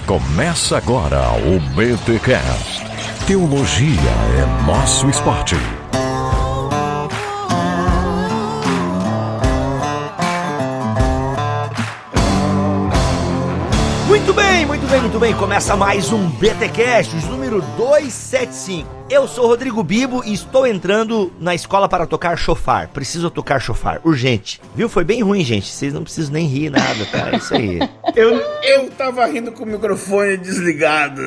Começa agora o BTCast. Teologia é nosso esporte. Muito bem. Começa mais um BTcast, número 275. Eu sou Rodrigo Bibo e estou entrando na escola para tocar chofar. Preciso tocar chofar, urgente. Viu? Foi bem ruim, gente. Vocês não precisam nem rir nada, tá? É isso aí. Eu tava rindo com o microfone desligado.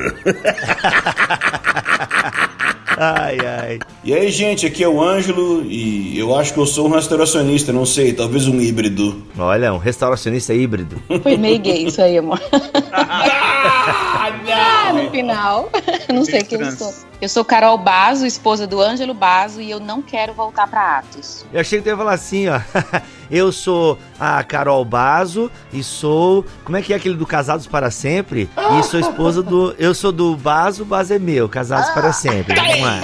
Ai. E aí, gente, aqui é o Ângelo e eu acho que eu sou um restauracionista, não sei, talvez um híbrido. Olha, um restauracionista híbrido. Foi meio gay isso aí, amor. No final, eu não sei quem eu sou. Eu sou Carol Bazo, esposa do Ângelo Bazo, e eu não quero voltar pra Atos. Eu achei que tu ia falar assim, ó. Eu sou a Carol Bazo e sou... Como é que é aquele do Casados para Sempre? E sou esposa do... Eu sou do Bazo, o Bazo é meu. Casados para Sempre. Vamos lá.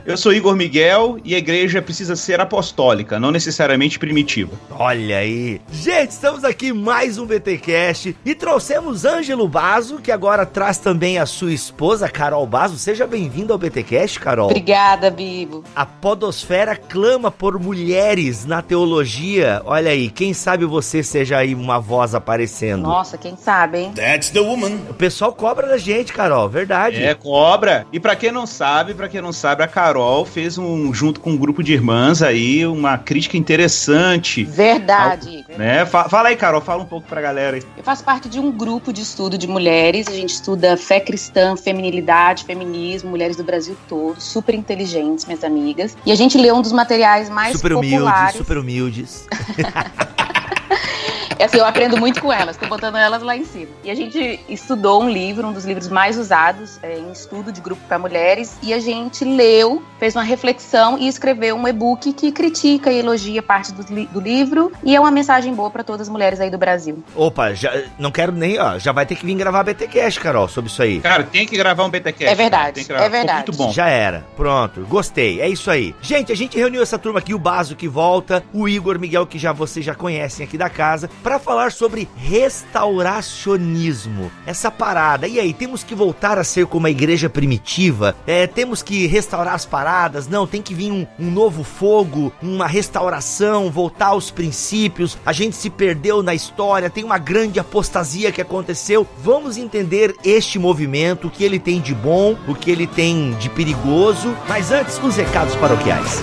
Eu sou Igor Miguel e a igreja precisa ser apostólica, não necessariamente primitiva. Olha aí. Gente, estamos aqui em mais um BTcast e trouxemos Ângelo Bazo, que agora traz também a sua esposa, Carol Bazo. Seja bem-vindo ao BTcast, Carol. Obrigada, Bibo. A podosfera clama por mulheres na teologia. Olha aí, quem sabe você seja aí uma voz aparecendo. Nossa, quem sabe, hein? That's the woman. O pessoal cobra da gente, Carol, verdade. É, cobra. E pra quem não sabe, a Carol fez junto com um grupo de irmãs aí, uma crítica interessante. Verdade. Né? Fala aí, Carol, fala um pouco pra galera aí. Eu faço parte de um grupo de estudo de mulheres. A gente estuda fé cristã, feminilidade, feminismo, mulheres do Brasil todo, super inteligentes, minhas amigas. E a gente lê um dos materiais mais populares. Super humildes. Assim, eu aprendo muito com elas, tô botando elas lá em cima. E a gente estudou um livro, um dos livros mais usados em estudo de grupo para mulheres, e a gente leu, fez uma reflexão e escreveu um e-book que critica e elogia parte do livro, e é uma mensagem boa para todas as mulheres aí do Brasil. Opa, já não quero nem, já vai ter que vir gravar BTcast, Carol, sobre isso aí. Cara, tem que gravar um BTcast. É verdade, é verdade. Muito bom. Já era, pronto, gostei, é isso aí. Gente, a gente reuniu essa turma aqui, o Bazo que volta, o Igor Miguel, que vocês já conhecem aqui da casa, para falar sobre restauracionismo, essa parada. E aí, temos que voltar a ser como a igreja primitiva? Temos que restaurar as paradas? Não, tem que vir um novo fogo, uma restauração, voltar aos princípios. A gente se perdeu na história, tem uma grande apostasia que aconteceu. Vamos entender este movimento, o que ele tem de bom, o que ele tem de perigoso. Mas antes, os recados paroquiais.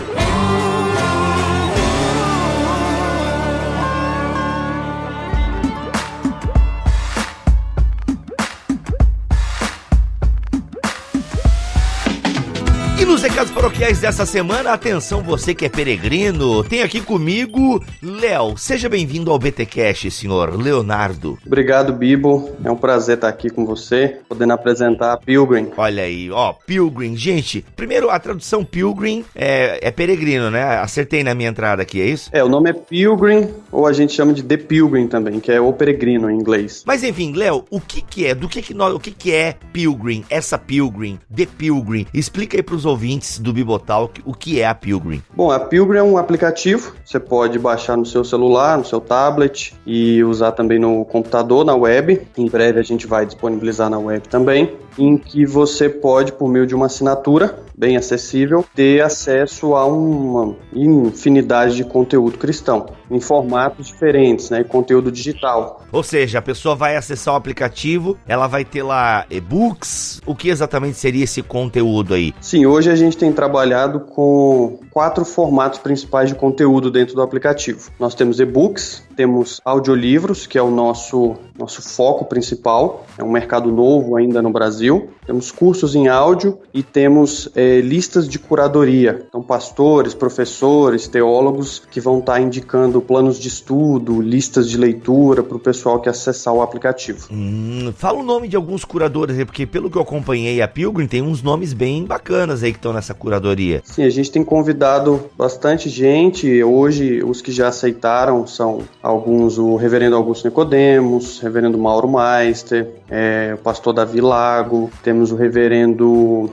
Nos recados paroquiais dessa semana, atenção você que é peregrino, tem aqui comigo Léo. Seja bem-vindo ao BTcast, senhor Leonardo. Obrigado, Bibo. É um prazer estar aqui com você, podendo apresentar a Pilgrim. Olha aí, Pilgrim. Gente, primeiro a tradução Pilgrim é peregrino, né? Acertei na minha entrada aqui, é isso? O nome é Pilgrim, ou a gente chama de The Pilgrim também, que é o peregrino em inglês. Mas enfim, Léo, o que é? O que é Pilgrim? Essa Pilgrim, The Pilgrim? Explica aí pros ouvintes do Bibotalk o que é a Pilgrim. Bom, a Pilgrim é um aplicativo, você pode baixar no seu celular, no seu tablet e usar também no computador, na web. Em breve a gente vai disponibilizar na web também, em que você pode, por meio de uma assinatura bem acessível, ter acesso a uma infinidade de conteúdo cristão, em formatos diferentes, né? Conteúdo digital. Ou seja, a pessoa vai acessar o aplicativo, ela vai ter lá e-books. O que exatamente seria esse conteúdo aí? Sim, hoje a gente tem trabalhado com 4 formatos principais de conteúdo dentro do aplicativo. Nós temos e-books, temos audiolivros, que é o nosso foco principal, é um mercado novo ainda no Brasil. Temos cursos em áudio e temos listas de curadoria. Então, pastores, professores, teólogos que vão estar indicando planos de estudo, listas de leitura para o pessoal que acessar o aplicativo. Fala o nome de alguns curadores aí, porque pelo que eu acompanhei a Pilgrim, tem uns nomes bem bacanas aí que estão nessa curadoria. Sim, a gente tem convidado bastante gente. Hoje, os que já aceitaram são o reverendo Augusto Nicodemos, reverendo Mauro Meister, o pastor Davi Lago, temos o reverendo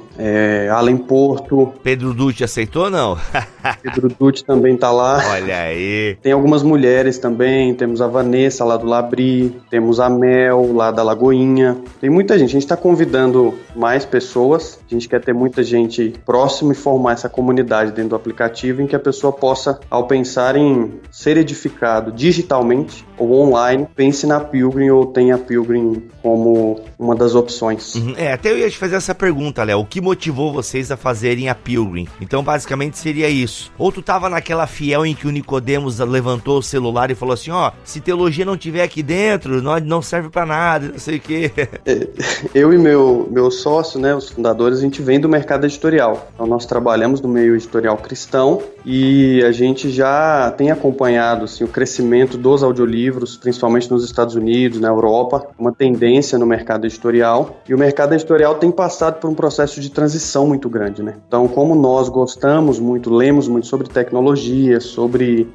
Allen Porto. Pedro Dutti aceitou ou não? Pedro Dutti também tá lá. Olha aí. Tem algumas mulheres também, temos a Vanessa lá do Labri, temos a Mel lá da Lagoinha. Tem muita gente, a gente tá convidando mais pessoas, a gente quer ter muita gente próxima e formar essa comunidade dentro do aplicativo em que a pessoa possa, ao pensar em ser edificado digitalmente ou online, pense na Pilgrim ou tenha a Pilgrim como uma das opções. Até eu ia te fazer essa pergunta, Léo, o que motivou vocês a fazerem a Pilgrim? Então basicamente seria isso. Ou tu tava naquela fiel em que o Nicodemos levantou o celular e falou assim, se teologia não tiver aqui dentro, não serve pra nada, não sei o quê. Eu e meu sócio, né, os fundadores, a gente vem do mercado editorial. Então nós trabalhamos no meio editorial cristão e a gente já tem acompanhado assim, o crescimento dos audiolivros, principalmente nos Estados Unidos, na Europa, uma tendência no mercado editorial. E o mercado editorial tem passado por um processo de transição muito grande, né? Então, como nós gostamos muito, lemos muito sobre tecnologia, sobre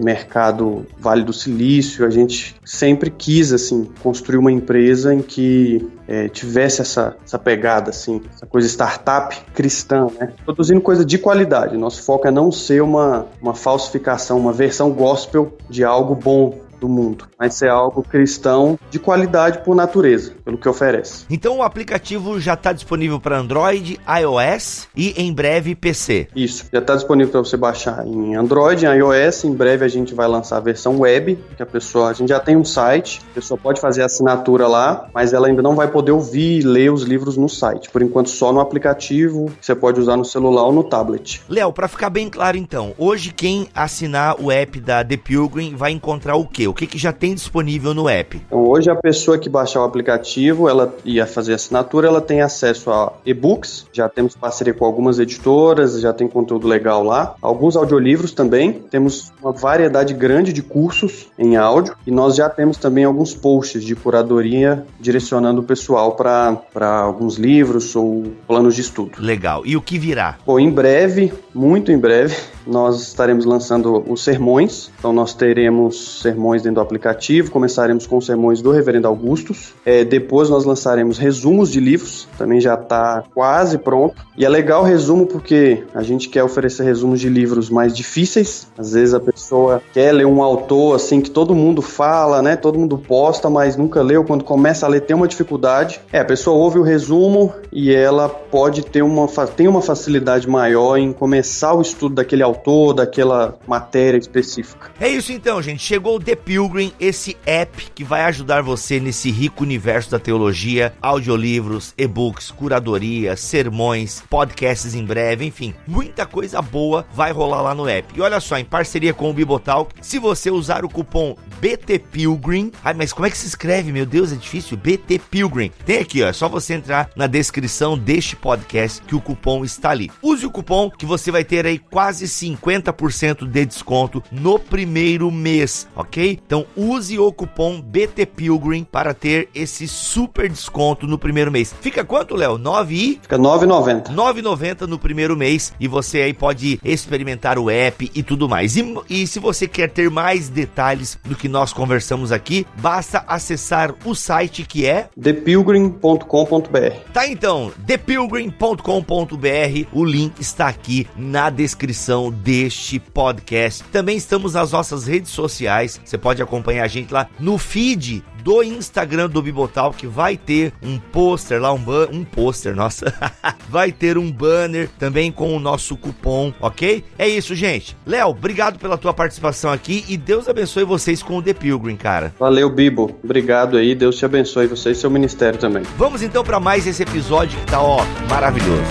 mercado Vale do Silício, a gente sempre quis assim, construir uma empresa em que tivesse essa pegada, assim, essa coisa startup cristã, né? Produzindo coisa de qualidade. Nosso foco é não ser uma falsificação, uma versão gospel de algo bom do mundo, mas ser algo cristão de qualidade por natureza, pelo que oferece. Então o aplicativo já está disponível para Android, iOS e em breve PC. Isso, já está disponível para você baixar em Android, em iOS. Em breve a gente vai lançar a versão web, que a gente já tem um site, a pessoa pode fazer a assinatura lá, mas ela ainda não vai poder ouvir e ler os livros no site. Por enquanto só no aplicativo, você pode usar no celular ou no tablet. Léo, para ficar bem claro então, hoje quem assinar o app da The Pilgrim vai encontrar o quê? O que já tem disponível no app? Então, hoje a pessoa que baixar o aplicativo, ela ia fazer assinatura, ela tem acesso a e-books, já temos parceria com algumas editoras, já tem conteúdo legal lá, alguns audiolivros também, temos uma variedade grande de cursos em áudio e nós já temos também alguns posts de curadoria direcionando o pessoal para alguns livros ou planos de estudo. Legal. E o que virá? Bom, em breve, muito em breve, nós estaremos lançando os sermões. Então nós teremos sermões dentro do aplicativo, começaremos com os sermões do Reverendo Augustus, depois nós lançaremos resumos de livros, também já está quase pronto. E é legal o resumo porque a gente quer oferecer resumos de livros mais difíceis. Às vezes a pessoa quer ler um autor assim que todo mundo fala, né? Todo mundo posta, mas nunca leu. Quando começa a ler tem uma dificuldade. A pessoa ouve o resumo e ela pode ter uma facilidade maior em começar o estudo daquele autor, daquela matéria específica. É isso então, gente. Chegou o The Pilgrim, esse app que vai ajudar você nesse rico universo da teologia, audiolivros, e-books, curadoria, sermões, podcasts em breve, enfim, muita coisa boa vai rolar lá no app. E olha só, em parceria com o Bibotalk, se você usar o cupom BTPilgrim, mas como é que se escreve? Meu Deus, é difícil, BTPilgrim. Tem aqui, é só você entrar na descrição deste podcast que o cupom está ali. Use o cupom que você vai ter aí quase 50% de desconto no primeiro mês, ok? Então use o cupom BTPilgrim para ter esse super desconto no primeiro mês. Fica quanto, Léo? Fica R$ 9,90. R$ 9,90 no primeiro mês e você aí pode experimentar o app e tudo mais. E se você quer ter mais detalhes do que nós conversamos aqui, basta acessar o site que é thepilgrim.com.br. Tá então, thepilgrim.com.br, o link está aqui na descrição deste podcast. Também estamos nas nossas redes sociais, você pode acompanhar a gente lá no feed do Instagram do Bibotalk, que vai ter um pôster lá, vai ter um banner também com o nosso cupom, ok? É isso, gente. Léo, obrigado pela tua participação aqui e Deus abençoe vocês com o The Pilgrim, cara. Valeu, Bibo. Obrigado aí, Deus te abençoe você e seu ministério também. Vamos então para mais esse episódio que tá, maravilhoso.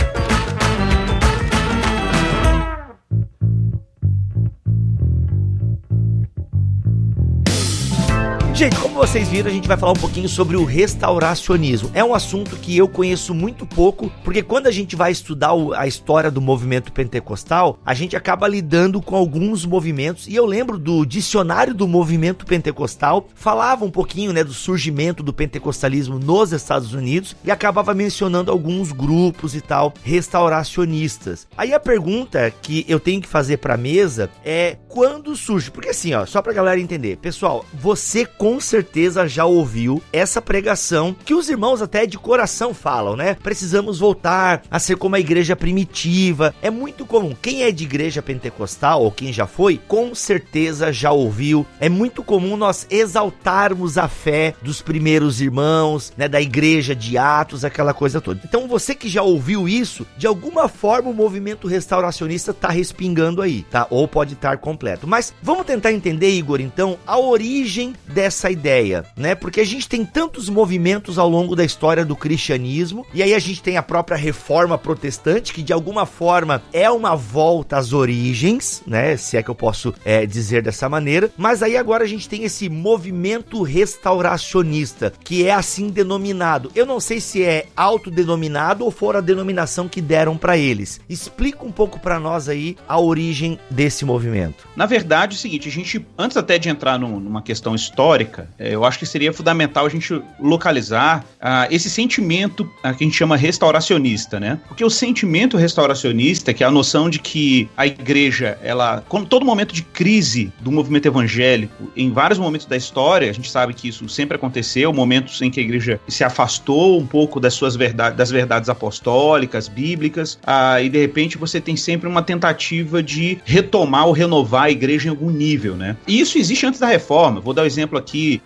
Gente, como vocês viram, a gente vai falar um pouquinho sobre o restauracionismo. É um assunto que eu conheço muito pouco, porque quando a gente vai estudar a história do movimento pentecostal, a gente acaba lidando com alguns movimentos, e eu lembro do dicionário do movimento pentecostal, falava um pouquinho, né, do surgimento do pentecostalismo nos Estados Unidos, e acabava mencionando alguns grupos e tal, restauracionistas. Aí a pergunta que eu tenho que fazer pra mesa é, quando surge? Porque assim, ó, só pra galera entender, pessoal, você com certeza já ouviu essa pregação que os irmãos até de coração falam, né? Precisamos voltar a ser como a igreja primitiva. É muito comum. Quem é de igreja pentecostal ou quem já foi, com certeza já ouviu. É muito comum nós exaltarmos a fé dos primeiros irmãos, né? Da igreja de Atos, aquela coisa toda. Então você que já ouviu isso, de alguma forma o movimento restauracionista tá respingando aí, tá? Ou pode estar completo. Mas vamos tentar entender, Igor, então, a origem dessa ideia, né? Porque a gente tem tantos movimentos ao longo da história do cristianismo, e aí a gente tem a própria reforma protestante, que de alguma forma é uma volta às origens, né? Se é que eu posso dizer dessa maneira, mas aí agora a gente tem esse movimento restauracionista, que é assim denominado. Eu não sei se é autodenominado ou for a denominação que deram para eles. Explica um pouco para nós aí a origem desse movimento. Na verdade, é o seguinte, a gente, antes até de entrar numa questão histórica, eu acho que seria fundamental a gente localizar esse sentimento que a gente chama restauracionista, né? Porque o sentimento restauracionista, que é a noção de que a igreja, ela, com todo momento de crise do movimento evangélico, em vários momentos da história, a gente sabe que isso sempre aconteceu, momentos em que a igreja se afastou um pouco das suas das verdades apostólicas, bíblicas, e de repente você tem sempre uma tentativa de retomar ou renovar a igreja em algum nível, né? E isso existe antes da reforma. Vou dar o exemplo aqui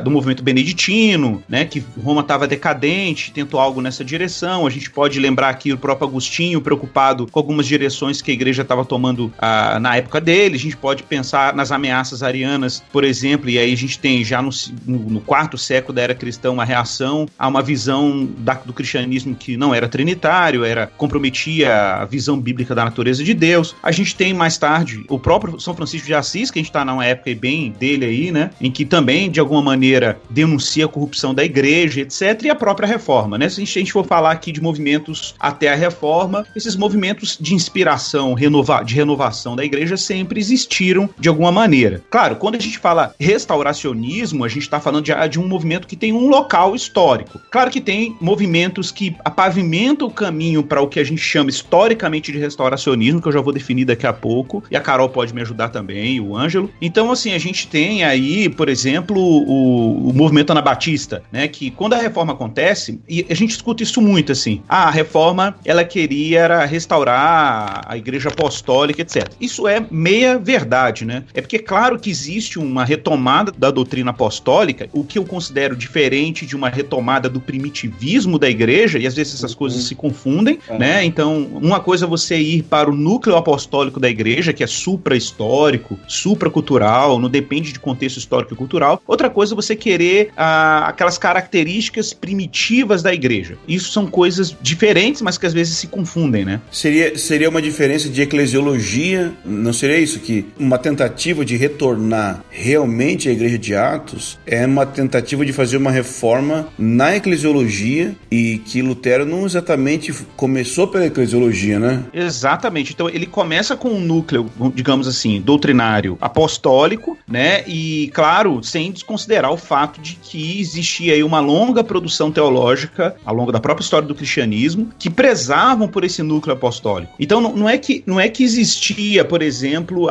do movimento beneditino, né, que Roma estava decadente, tentou algo nessa direção. A gente pode lembrar aqui o próprio Agostinho preocupado com algumas direções que a igreja estava tomando na época dele. A gente pode pensar nas ameaças arianas, por exemplo, e aí a gente tem já no 4º século da era cristã uma reação a uma visão do cristianismo que não era trinitário, comprometia a visão bíblica da natureza de Deus. A gente tem mais tarde o próprio São Francisco de Assis, que a gente está numa época bem dele aí, né, em que também, de alguma maneira, denuncia a corrupção da igreja, etc., e a própria reforma, né? Se a gente for falar aqui de movimentos até a reforma, esses movimentos de inspiração, de renovação da igreja sempre existiram de alguma maneira. Claro, quando a gente fala restauracionismo, a gente está falando de um movimento que tem um local histórico. Claro que tem movimentos que pavimentam o caminho para o que a gente chama historicamente de restauracionismo, que eu já vou definir daqui a pouco, e a Carol pode me ajudar também, e o Ângelo. Então, assim, a gente tem aí, por exemplo, o movimento anabatista, né, que quando a reforma acontece, e a gente escuta isso muito, assim, a reforma, ela queria restaurar a igreja apostólica, etc. Isso é meia verdade, né? É porque, claro que existe uma retomada da doutrina apostólica, o que eu considero diferente de uma retomada do primitivismo da igreja, e às vezes essas coisas se confundem, né? Então, uma coisa é você ir para o núcleo apostólico da igreja, que é supra-histórico, supra-cultural, não depende de contexto histórico e cultural. Outra coisa é você querer aquelas características primitivas da igreja. Isso são coisas diferentes, mas que às vezes se confundem, né? Seria uma diferença de eclesiologia, não seria isso? Que uma tentativa de retornar realmente à igreja de Atos é uma tentativa de fazer uma reforma na eclesiologia, e que Lutero não exatamente começou pela eclesiologia, né? Exatamente. Então ele começa com um núcleo, digamos assim, doutrinário apostólico, né? E, claro, sem desconsiderar o fato de que existia aí uma longa produção teológica ao longo da própria história do cristianismo que prezavam por esse núcleo apostólico. Então não é que existia, por exemplo,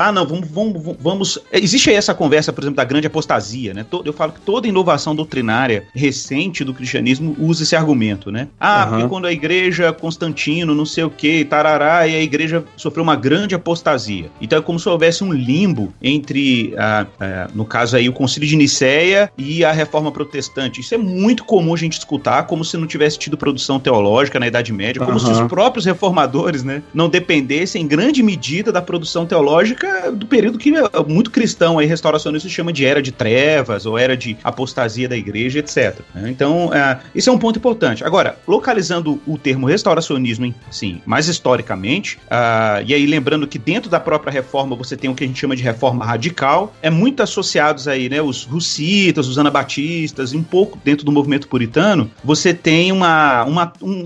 vamos existe aí essa conversa, por exemplo, da grande apostasia, né? Eu falo que toda inovação doutrinária recente do cristianismo usa esse argumento, né? Porque quando a igreja, Constantino, não sei o que, tarará, e a igreja sofreu uma grande apostasia. Então é como se houvesse um limbo entre, no caso aí, o Concílio de Nicéia e a Reforma Protestante. Isso é muito comum a gente escutar, como se não tivesse tido produção teológica na Idade Média, como se os próprios reformadores, né, não dependessem em grande medida da produção teológica do período que muito cristão aí, restauracionista, chama de Era de Trevas, ou Era de Apostasia da Igreja, etc. Então, isso é um ponto importante. Agora, localizando o termo restauracionismo, assim, mais historicamente, e aí lembrando que dentro da própria reforma você tem o que a gente chama de reforma radical, muito associados aí, né, os os russitas, os anabatistas e um pouco dentro do movimento puritano, você tem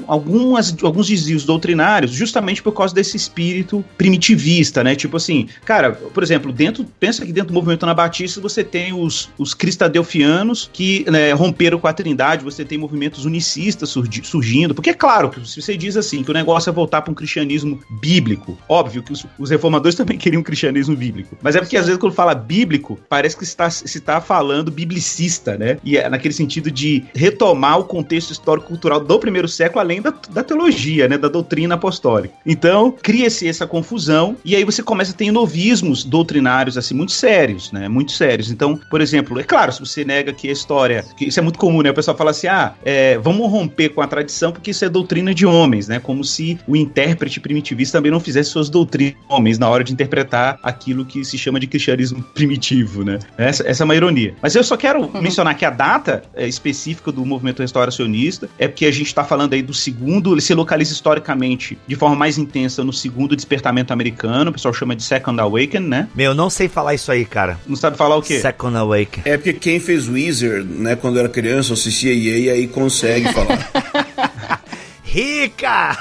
alguns desvios doutrinários justamente por causa desse espírito primitivista, né? Tipo assim, cara, por exemplo, pensa que dentro do movimento anabatista você tem os cristadelfianos que, né, romperam com a Trindade, você tem movimentos unicistas surgindo, porque é claro que se você diz assim, que o negócio é voltar para um cristianismo bíblico, óbvio que os reformadores também queriam um cristianismo bíblico, mas é porque às vezes quando fala bíblico, parece que se está falando biblicista, né? E é naquele sentido de retomar o contexto histórico-cultural do primeiro século, além da teologia, né? Da doutrina apostólica. Então, cria-se essa confusão, e aí você começa a ter novismos doutrinários, assim, muito sérios, né? Muito sérios. Então, por exemplo, é claro, se você nega que a história, que isso é muito comum, né? O pessoal fala assim, vamos romper com a tradição porque isso é doutrina de homens, né? Como se o intérprete primitivista também não fizesse suas doutrinas de homens na hora de interpretar aquilo que se chama de cristianismo primitivo, né? Essa é uma ironia. Mas eu só quero mencionar que a data específica do movimento restauracionista é porque a gente está falando aí do segundo, ele se localiza historicamente de forma mais intensa no segundo despertamento americano, o pessoal chama de Second Awakening, né? Meu, não sei falar isso aí, cara. Não sabe falar o quê? Second Awakening. É porque quem fez Wizard, né, quando era criança, assistia EA, aí consegue falar. Rica!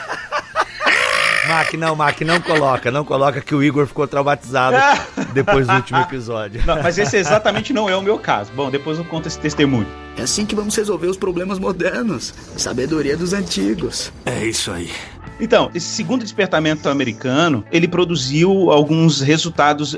Mac, não coloca que o Igor ficou traumatizado depois do último episódio. Não, mas esse exatamente não é o meu caso. Bom, depois eu conto esse testemunho. É assim que vamos resolver os problemas modernos. Sabedoria dos antigos. É isso aí. Então, esse segundo despertamento americano, ele produziu alguns resultados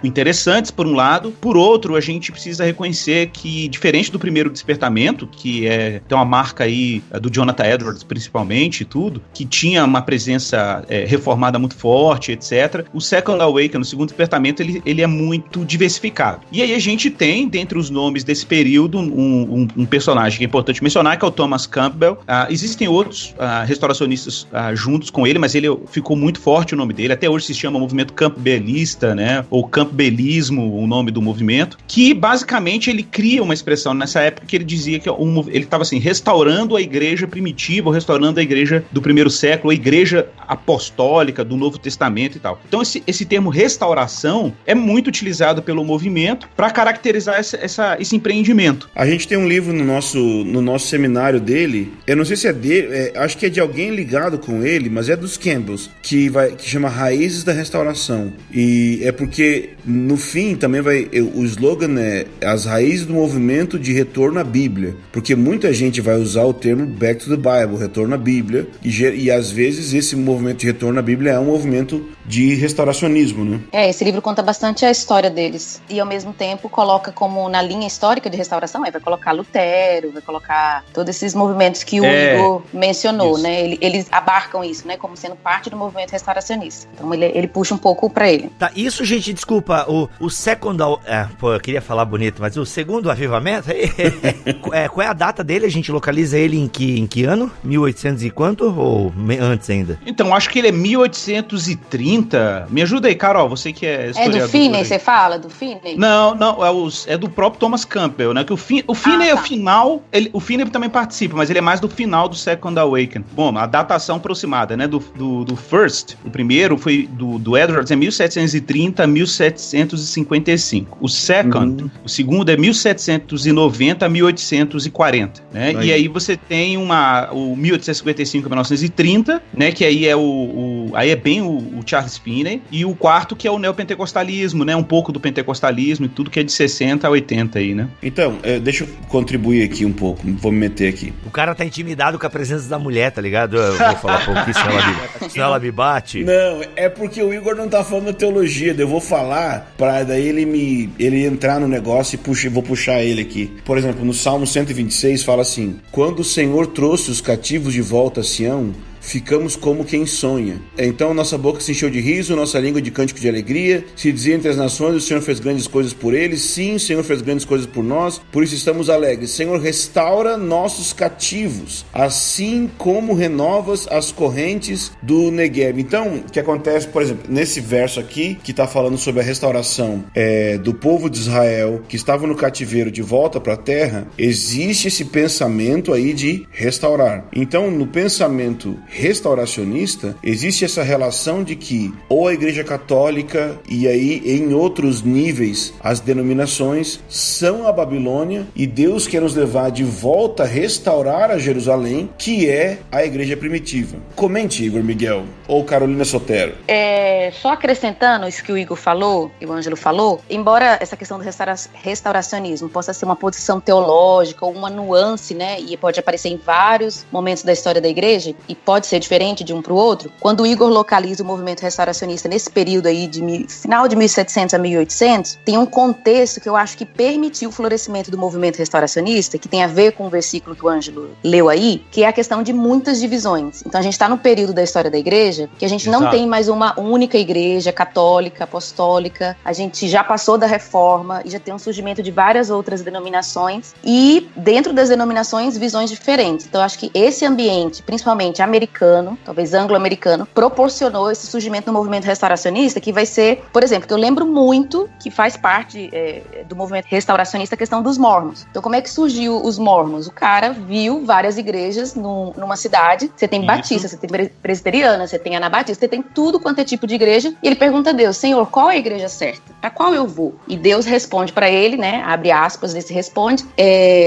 interessantes, por um lado. Por outro, a gente precisa reconhecer que, diferente do primeiro despertamento, que tem uma marca aí do Jonathan Edwards, principalmente, e tudo, que tinha uma presença reformada muito forte, etc. O Second Awakening, o segundo despertamento, ele é muito diversificado. E aí a gente tem, dentre os nomes desse período, um personagem que é importante mencionar, que é o Thomas Campbell. Existem outros restauracionistas juntos com ele, mas ele ficou muito forte o nome dele. Até hoje se chama movimento campbellista, né? Ou campbellismo, o nome do movimento, que basicamente ele cria uma expressão nessa época que ele dizia que ele estava assim, restaurando a igreja primitiva, ou restaurando a igreja do primeiro século, a igreja apostólica do Novo Testamento e tal. Então esse termo restauração é muito utilizado pelo movimento para caracterizar esse empreendimento. A gente tem um livro no nosso seminário dele, eu não sei se é dele, acho que é de alguém ligado com ele, mas é dos Campbells, que chama Raízes da Restauração. E é porque no fim também o slogan é as raízes do movimento de retorno à Bíblia, porque muita gente vai usar o termo Back to the Bible, retorno à Bíblia, e às vezes esse movimento de retorno à Bíblia é um movimento de restauracionismo, né? Esse livro conta bastante a história deles, e ao mesmo tempo coloca como na linha histórica de restauração, vai colocar Lutero, vai colocar todos esses movimentos que o Igor mencionou, isso, né? Eles abarcam isso, né? Como sendo parte do movimento restauracionista. Então ele puxa um pouco pra ele. Tá, isso, gente, desculpa, o second... eu queria falar bonito, mas o segundo avivamento, qual é a data dele? A gente localiza ele em que ano? 1800 e quanto? Ou antes ainda? Então, acho que ele é 1830. Me ajuda aí, Carol, você que é historiador. É do Finney, você fala? Do Finney? Não, é do próprio Thomas Campbell, né? Que o Finney é o final... O Finney também participa, mas ele é mais do final do Second Awakening. Bom, a datação aproximada, né? Do First, o primeiro foi do Edwards, é 1730 a 1755. O Second, o segundo é 1790 a 1840, né? E aí você tem o 1855 a 1930, né? Que aí aí é bem o Charles Finney, e o quarto que é o neopentecostalismo, né? Um pouco do pentecostalismo e tudo que é de 60 a 80 aí, né? Então, deixa eu contribuir aqui um pouco, vou me meter aqui. O cara tá intimidado com a presença da mulher, tá ligado? Eu vou falar um pouquinho, senão ela me bate. Não, é porque o Igor não tá falando da teologia, eu vou falar pra daí ele entrar no negócio e vou puxar ele aqui. Por exemplo, no Salmo 126 fala assim: quando o Senhor trouxe os cativos de volta a Sião, ficamos como quem sonha. Então nossa boca se encheu de riso, nossa língua de cântico de alegria. Se dizia entre as nações, o Senhor fez grandes coisas por eles. Sim, o Senhor fez grandes coisas por nós, por isso estamos alegres. Senhor, restaura nossos cativos, assim como renovas as correntes do Negueb. Então, o que acontece, por exemplo, nesse verso aqui, que está falando sobre a restauração do povo de Israel, que estava no cativeiro de volta para a terra, existe esse pensamento aí de restaurar. Então, no pensamento restauracionista, existe essa relação de que ou a Igreja Católica e aí em outros níveis as denominações são a Babilônia e Deus quer nos levar de volta a restaurar a Jerusalém, que é a igreja primitiva. Comente, Igor Miguel ou Carolina Sotero. Só acrescentando isso que o Igor falou, e o Ângelo falou, embora essa questão do restauracionismo possa ser uma posição teológica ou uma nuance, né, e pode aparecer em vários momentos da história da igreja, e pode ser diferente de um para o outro, quando o Igor localiza o movimento restauracionista nesse período aí de final de 1700 a 1800, tem um contexto que eu acho que permitiu o florescimento do movimento restauracionista, que tem a ver com o versículo que o Ângelo leu aí, que é a questão de muitas divisões. Então a gente está no período da história da igreja que a gente não tem mais uma única igreja católica, apostólica, a gente já passou da reforma e já tem um surgimento de várias outras denominações e dentro das denominações visões diferentes. Então eu acho que esse ambiente, principalmente americano, talvez anglo-americano, proporcionou esse surgimento do movimento restauracionista, que vai ser, por exemplo, que eu lembro muito que faz parte do movimento restauracionista a questão dos mormons. Então como é que surgiu os mormons? O cara viu várias igrejas numa cidade, você tem batista, você tem presbiteriana, você tem anabatista, você tem tudo quanto é tipo de igreja, e ele pergunta a Deus, Senhor, qual é a igreja certa? Para qual eu vou? E Deus responde para ele, né, abre aspas, ele se responde,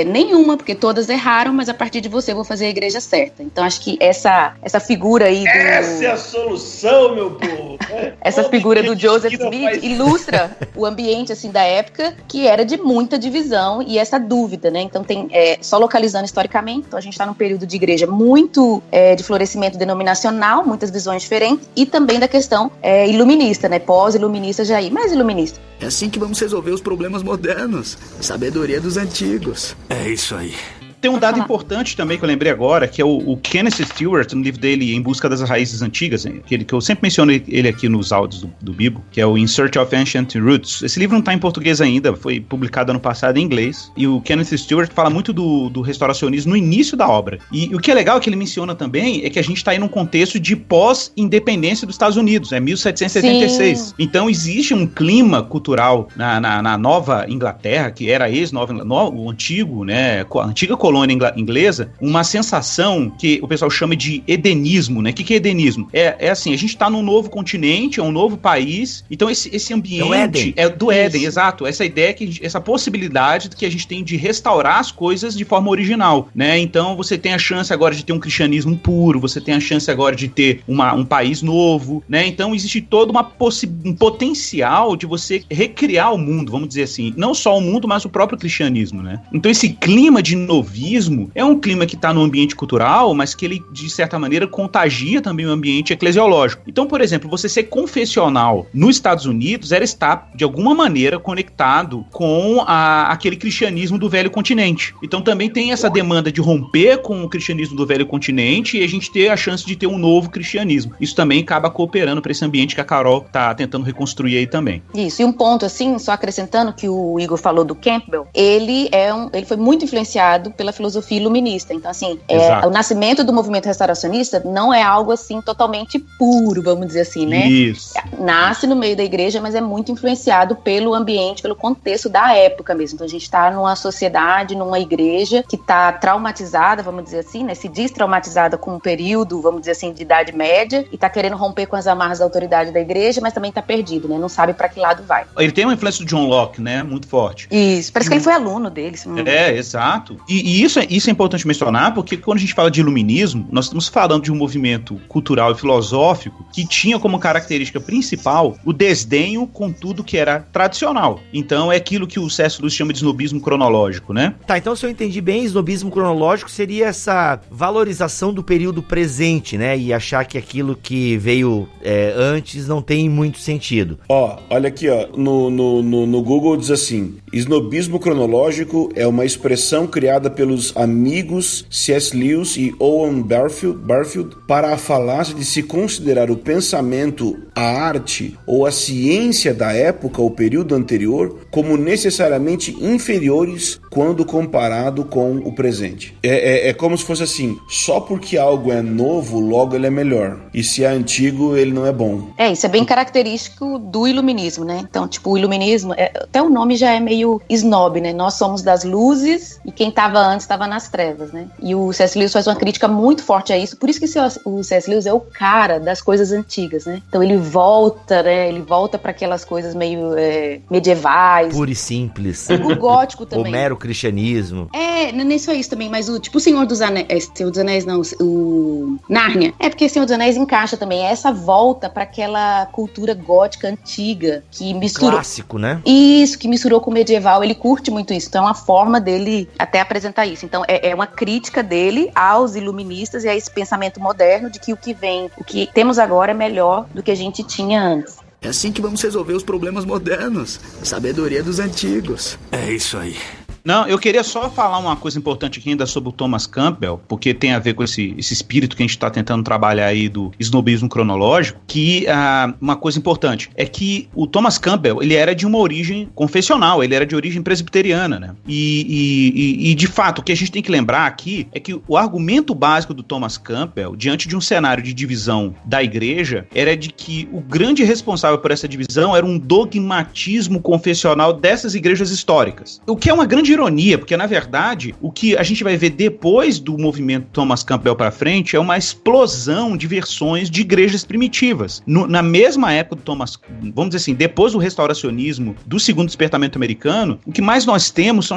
nenhuma, porque todas erraram, mas a partir de você eu vou fazer a igreja certa. Então acho que essa figura aí Essa é a solução, meu povo! Essa figura do Joseph Smith ilustra o ambiente assim da época, que era de muita divisão e essa dúvida, né? Então tem, só localizando historicamente, então a gente está num período de igreja muito de florescimento denominacional, muitas visões diferentes, e também da questão iluminista, né? Pós-iluminista já aí, mais iluminista. É assim que vamos resolver os problemas modernos. Sabedoria dos antigos. É isso aí. Tem um dado importante também que eu lembrei agora, que é o Kenneth Stewart, no livro dele Em Busca das Raízes Antigas, que eu sempre menciono ele aqui nos áudios do Bibo, que é o In Search of Ancient Roots. Esse livro não está em português ainda, foi publicado ano passado em inglês, e o Kenneth Stewart fala muito do restauracionismo no início da obra. E o que é legal que ele menciona também é que a gente está aí num contexto de pós-independência dos Estados Unidos, 1776. Sim. Então existe um clima cultural na Nova Inglaterra, que era o antigo, né, a antiga colônia inglesa, uma sensação que o pessoal chama de edenismo, né? O que é edenismo? É assim, a gente tá num novo continente, é um novo país, então esse ambiente é do Éden, exato, essa ideia, essa possibilidade que a gente tem de restaurar as coisas de forma original, né? Então você tem a chance agora de ter um cristianismo puro, você tem a chance agora de ter um país novo, né? Então existe todo um potencial de você recriar o mundo, vamos dizer assim, não só o mundo, mas o próprio cristianismo, né? Então esse clima de novismo é um clima que está no ambiente cultural, mas que ele, de certa maneira, contagia também o ambiente eclesiológico. Então, por exemplo, você ser confessional nos Estados Unidos era estar, de alguma maneira, conectado com aquele cristianismo do velho continente. Então, também tem essa demanda de romper com o cristianismo do velho continente e a gente ter a chance de ter um novo cristianismo. Isso também acaba cooperando para esse ambiente que a Carol está tentando reconstruir aí também. Isso, e um ponto, assim, só acrescentando que o Igor falou do Campbell, ele foi muito influenciado pela filosofia iluminista. Então, assim, o nascimento do movimento restauracionista não é algo, assim, totalmente puro, vamos dizer assim, né? Isso. Nasce no meio da igreja, mas é muito influenciado pelo ambiente, pelo contexto da época mesmo. Então, a gente está numa sociedade, numa igreja que está traumatizada, vamos dizer assim, né? Se diz traumatizada com um período, vamos dizer assim, de idade média e está querendo romper com as amarras da autoridade da igreja, mas também está perdido, né? Não sabe para que lado vai. Ele tem uma influência do John Locke, né? Muito forte. Isso. Parece que ele foi aluno dele. Exato. E isso é importante mencionar, porque quando a gente fala de iluminismo, nós estamos falando de um movimento cultural e filosófico que tinha como característica principal o desdenho com tudo que era tradicional. Então é aquilo que o C.S. Lewis chama de snobismo cronológico, né? Tá, então se eu entendi bem, snobismo cronológico seria essa valorização do período presente, né? E achar que aquilo que veio antes não tem muito sentido. Olha aqui, no Google diz assim: snobismo cronológico é uma expressão criada pelos amigos C.S. Lewis e Owen Barfield para a falácia de se considerar o pensamento, a arte ou a ciência da época ou período anterior como necessariamente inferiores quando comparado com o presente. É como se fosse assim, só porque algo é novo, logo ele é melhor. E se é antigo, ele não é bom. Isso é bem característico do iluminismo, né? Então, tipo, o iluminismo, até o nome já é meio snob, né? Nós somos das luzes e quem estava antes enquanto estava nas trevas, né? E o C.S. Lewis faz uma crítica muito forte a isso, por isso que o C.S. Lewis é o cara das coisas antigas, né? Então ele volta, né? Ele volta para aquelas coisas meio medievais. Puro e simples. O gótico também. O mero cristianismo. Não é só isso também, mas o Senhor dos Anéis, Senhor dos Anéis não, o Nárnia. É porque Senhor dos Anéis encaixa também, é essa volta para aquela cultura gótica antiga, que misturou... Clássico, né? Isso, que misturou com o medieval, ele curte muito isso, então é uma forma dele até apresentar isso. Então é uma crítica dele aos iluministas e a esse pensamento moderno de que o que temos agora é melhor do que a gente tinha antes. É assim que vamos resolver os problemas modernos. Sabedoria dos antigos. É isso aí. Não, eu queria só falar uma coisa importante aqui ainda sobre o Thomas Campbell, porque tem a ver com esse espírito que a gente está tentando trabalhar aí do snobismo cronológico, que uma coisa importante é que o Thomas Campbell, ele era de uma origem confessional, ele era de origem presbiteriana, né? E de fato, o que a gente tem que lembrar aqui é que o argumento básico do Thomas Campbell, diante de um cenário de divisão da igreja, era de que o grande responsável por essa divisão era um dogmatismo confessional dessas igrejas históricas. O que é uma grande ironia, porque na verdade o que a gente vai ver depois do movimento Thomas Campbell para frente é uma explosão de versões de igrejas primitivas. Na mesma época do Thomas, vamos dizer assim, depois do restauracionismo, do segundo despertamento americano, o que mais nós temos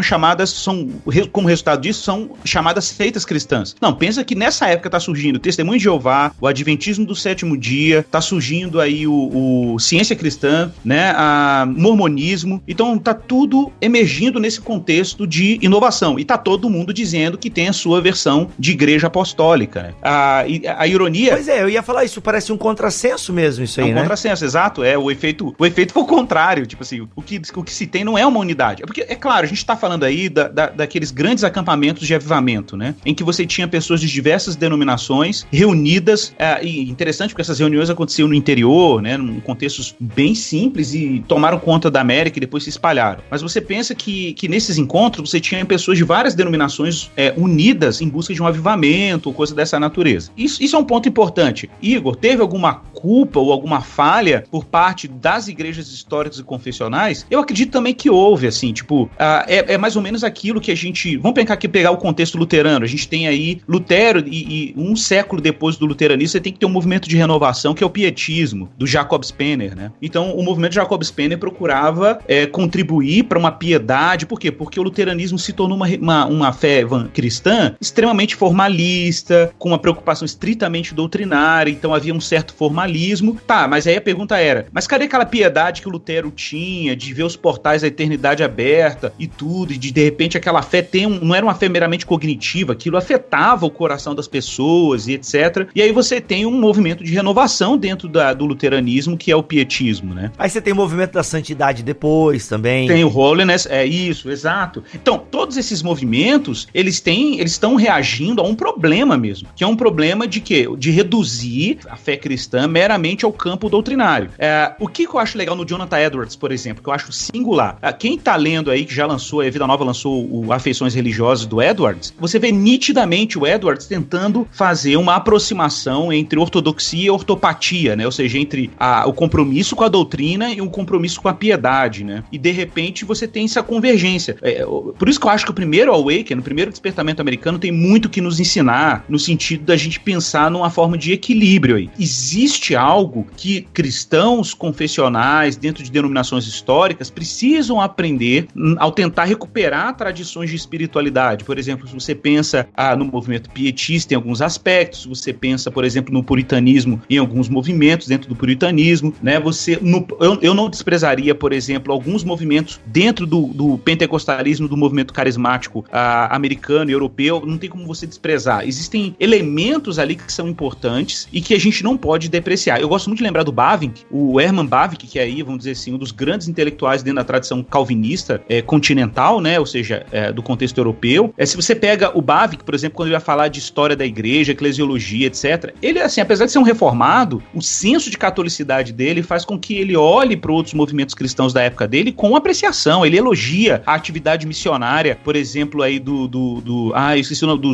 como resultado disso, são chamadas seitas cristãs. Não, pensa que nessa época está surgindo o Testemunho de Jeová, o Adventismo do Sétimo Dia, está surgindo aí o Ciência Cristã, né, o Mormonismo, então tá tudo emergindo nesse contexto de inovação, e tá todo mundo dizendo que tem a sua versão de igreja apostólica, né? A ironia... Pois é, eu ia falar isso, parece um contrassenso mesmo isso aí, né? É um contrassenso, exato, o efeito foi o contrário, tipo assim, o que se tem não é uma unidade, porque, é claro, a gente tá falando aí daqueles grandes acampamentos de avivamento, né? Em que você tinha pessoas de diversas denominações reunidas, e interessante porque essas reuniões aconteciam no interior, né? Num contextos bem simples, e tomaram conta da América e depois se espalharam. Mas você pensa que nesses encontros você tinha pessoas de várias denominações unidas em busca de um avivamento ou coisa dessa natureza. Isso é um ponto importante. Igor, teve alguma culpa ou alguma falha por parte das igrejas históricas e confessionais? Eu acredito também que houve, assim, tipo, é mais ou menos aquilo que a gente... Vamos pegar o contexto luterano. A gente tem aí Lutero, e um século depois do luteranismo você tem que ter um movimento de renovação que é o pietismo, do Jacob Spener, né? Então, o movimento de Jacob Spener procurava contribuir para uma piedade. Por quê? Porque o luteranismo se tornou uma fé cristã extremamente formalista, com uma preocupação estritamente doutrinária, então havia um certo formalismo. Tá, mas aí a pergunta era, mas cadê aquela piedade que o Lutero tinha, de ver os portais da eternidade aberta e tudo, e de repente aquela fé não era uma fé meramente cognitiva, aquilo afetava o coração das pessoas e etc. E aí você tem um movimento de renovação dentro do luteranismo, que é o pietismo, né? Aí você tem o movimento da santidade depois também. Tem o holiness, isso, exato. Então, todos esses movimentos, eles estão reagindo a um problema mesmo, que é um problema de quê? De reduzir a fé cristã meramente ao campo doutrinário. O que eu acho legal no Jonathan Edwards, por exemplo, que eu acho singular, quem tá lendo aí, que já lançou, a Vida Nova lançou o Afeições Religiosas do Edwards, você vê nitidamente o Edwards tentando fazer uma aproximação entre ortodoxia e ortopatia, né? Ou seja, entre o compromisso com a doutrina e o compromisso com a piedade, né? E de repente você tem essa convergência. Por isso que eu acho que o primeiro Awakening, o primeiro despertamento americano, tem muito que nos ensinar no sentido da gente pensar numa forma de equilíbrio aí. Existe algo que cristãos confessionais dentro de denominações históricas precisam aprender ao tentar recuperar tradições de espiritualidade. Por exemplo, se você pensa no movimento pietista em alguns aspectos, você pensa, por exemplo, no puritanismo em alguns movimentos dentro do puritanismo, né? Eu não desprezaria, por exemplo, alguns movimentos dentro do pentecostalismo, do movimento carismático americano e europeu, não tem como você desprezar. Existem elementos ali que são importantes e que a gente não pode depreciar. Eu gosto muito de lembrar do Bavinck, o Herman Bavinck, que é aí, vamos dizer assim, um dos grandes intelectuais dentro da tradição calvinista continental, né, ou seja, do contexto europeu. Se você pega o Bavinck, por exemplo, quando ele vai falar de história da igreja, eclesiologia, etc., ele, assim, apesar de ser um reformado, o senso de catolicidade dele faz com que ele olhe para outros movimentos cristãos da época dele com apreciação. Ele elogia a atividade atividade missionária, por exemplo, aí eu esqueci o nome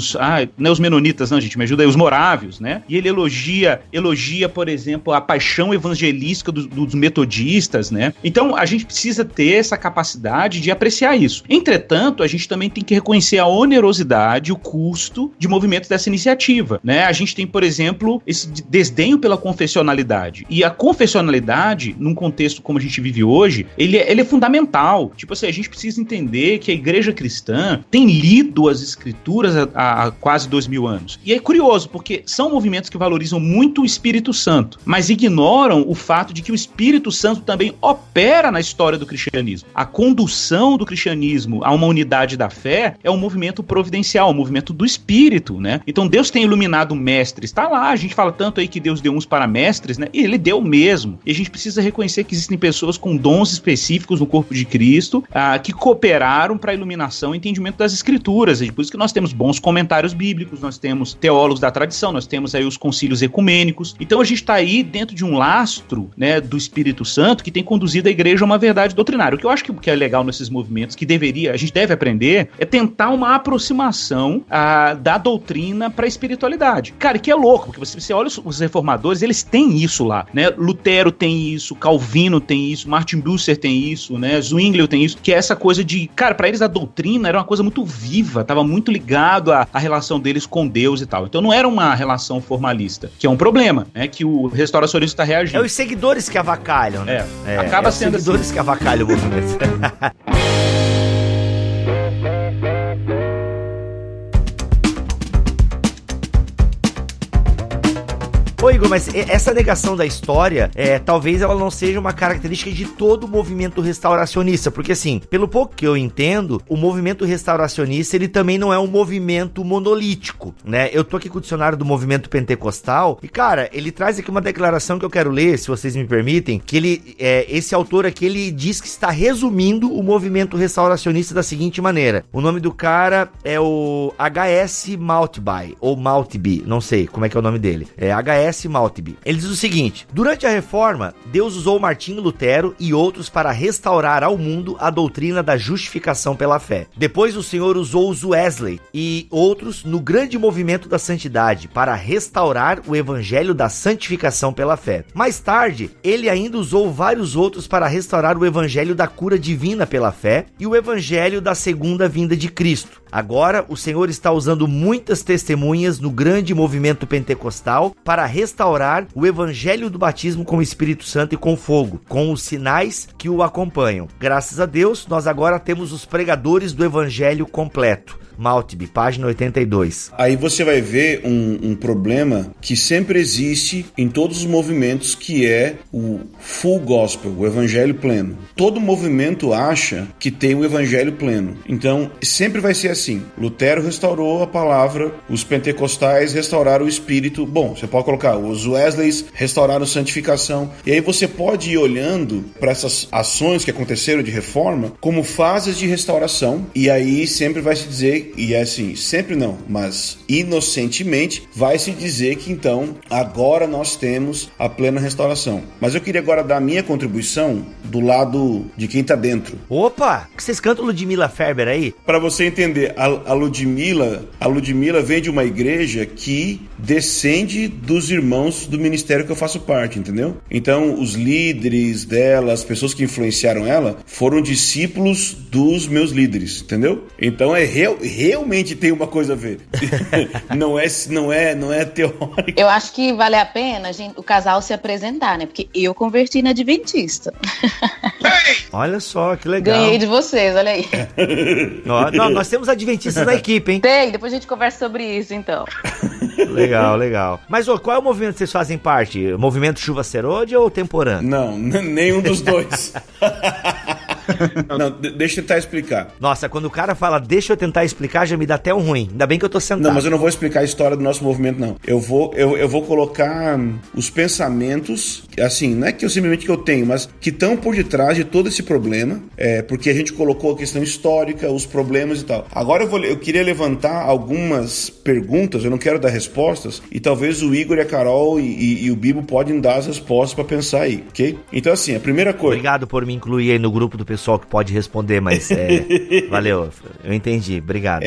não é os menonitas, não, gente, me ajuda aí, os morávios, né? E ele elogia, por exemplo, a paixão evangelística dos metodistas, né? Então, a gente precisa ter essa capacidade de apreciar isso. Entretanto, a gente também tem que reconhecer a onerosidade, o custo de movimentos dessa iniciativa, né? A gente tem, por exemplo, esse desdenho pela confessionalidade. E a confessionalidade, num contexto como a gente vive hoje, ele é fundamental. Tipo assim, a gente precisa entender que a igreja cristã tem lido as escrituras há quase 2000 anos. E é curioso, porque são movimentos que valorizam muito o Espírito Santo, mas ignoram o fato de que o Espírito Santo também opera na história do cristianismo. A condução do cristianismo a uma unidade da fé é um movimento providencial, um movimento do Espírito, né? Então Deus tem iluminado mestres, tá lá, a gente fala tanto aí que Deus deu uns para mestres, né? E ele deu mesmo. E a gente precisa reconhecer que existem pessoas com dons específicos no corpo de Cristo, que cooperaram para a iluminação e entendimento das escrituras. E por isso que nós temos bons comentários bíblicos, nós temos teólogos da tradição, nós temos aí os concílios ecumênicos. Então a gente está aí dentro de um lastro, né, do Espírito Santo que tem conduzido a igreja a uma verdade doutrinária. O que eu acho que é legal nesses movimentos, que a gente deve aprender, é tentar uma aproximação da doutrina para a espiritualidade. Cara, que é louco, porque você olha os reformadores, eles têm isso lá, né? Lutero tem isso, Calvino tem isso, Martin Bucer tem isso, né? Zwinglio tem isso, que é essa coisa de, cara, para eles a doutrina era uma coisa muito viva, estava muito ligado à relação deles com Deus e tal. Então não era uma relação formalista, que é um problema, né? Que o restauracionismo está reagindo. É os seguidores que avacalham, né? Acaba sendo os seguidores assim que avacalham o movimento. Ô Igor, mas essa negação da história, talvez ela não seja uma característica de todo o movimento restauracionista, porque assim, pelo pouco que eu entendo, o movimento restauracionista, ele também não é um movimento monolítico, né? Eu tô aqui com o dicionário do movimento pentecostal, e cara, ele traz aqui uma declaração que eu quero ler, se vocês me permitem, que esse autor aqui, ele diz que está resumindo o movimento restauracionista da seguinte maneira: o nome do cara é o H.S. Maltby, ou Maltby, não sei como é que é o nome dele, H.S. Maltby. Ele diz o seguinte: durante a Reforma, Deus usou Martinho Lutero e outros para restaurar ao mundo a doutrina da justificação pela fé. Depois o Senhor usou os Wesley e outros no grande movimento da santidade para restaurar o evangelho da santificação pela fé. Mais tarde, ele ainda usou vários outros para restaurar o evangelho da cura divina pela fé e o evangelho da segunda vinda de Cristo. Agora, o Senhor está usando muitas testemunhas no grande movimento pentecostal para restaurar o evangelho do batismo com o Espírito Santo e com fogo, com os sinais que o acompanham. Graças a Deus, nós agora temos os pregadores do evangelho completo. Maltby, página 82. Aí você vai ver um problema que sempre existe em todos os movimentos, que é o full gospel, o evangelho pleno. Todo movimento acha que tem o evangelho pleno. Então, sempre vai ser assim. Lutero restaurou a palavra, os pentecostais restauraram o espírito. Bom, você pode colocar, os Wesleys restauraram a santificação. E aí você pode ir olhando para essas ações que aconteceram de reforma como fases de restauração. E aí sempre vai se dizer, e é assim, sempre não, mas inocentemente vai se dizer que então agora nós temos a plena restauração. Mas eu queria agora dar a minha contribuição do lado de quem tá dentro. Opa, que vocês cantam Ludmila Ferber aí? Para você entender, a Ludmila vem de uma igreja que descende dos irmãos do ministério que eu faço parte, entendeu? Então os líderes dela, as pessoas que influenciaram ela, foram discípulos dos meus líderes, entendeu? Então realmente tem uma coisa a ver. não é teórico. Eu acho que vale a pena o casal se apresentar, né? Porque eu converti na Adventista. Olha só, que legal. Ganhei de vocês, olha aí. Nós temos adventistas na equipe, hein? Tem, depois a gente conversa sobre isso, então. Legal. Mas qual é o movimento que vocês fazem parte? Movimento Chuva Serode ou Temporã? Não, nenhum dos dois. Não, deixa eu tentar explicar. Nossa, quando o cara fala deixa eu tentar explicar, já me dá até um ruim. Ainda bem que eu tô sentado. Não, mas eu não vou explicar a história do nosso movimento, não. Eu vou colocar os pensamentos, assim, não é que eu simplesmente que eu tenho, mas que estão por detrás de todo esse problema, porque a gente colocou a questão histórica, os problemas e tal. Agora eu queria levantar algumas perguntas, eu não quero dar respostas, e talvez o Igor e a Carol e o Bibo podem dar as respostas para pensar aí, ok? Então, assim, a primeira coisa... Obrigado por me incluir aí no grupo do pessoal pessoal que pode responder, mas valeu, eu entendi, obrigado.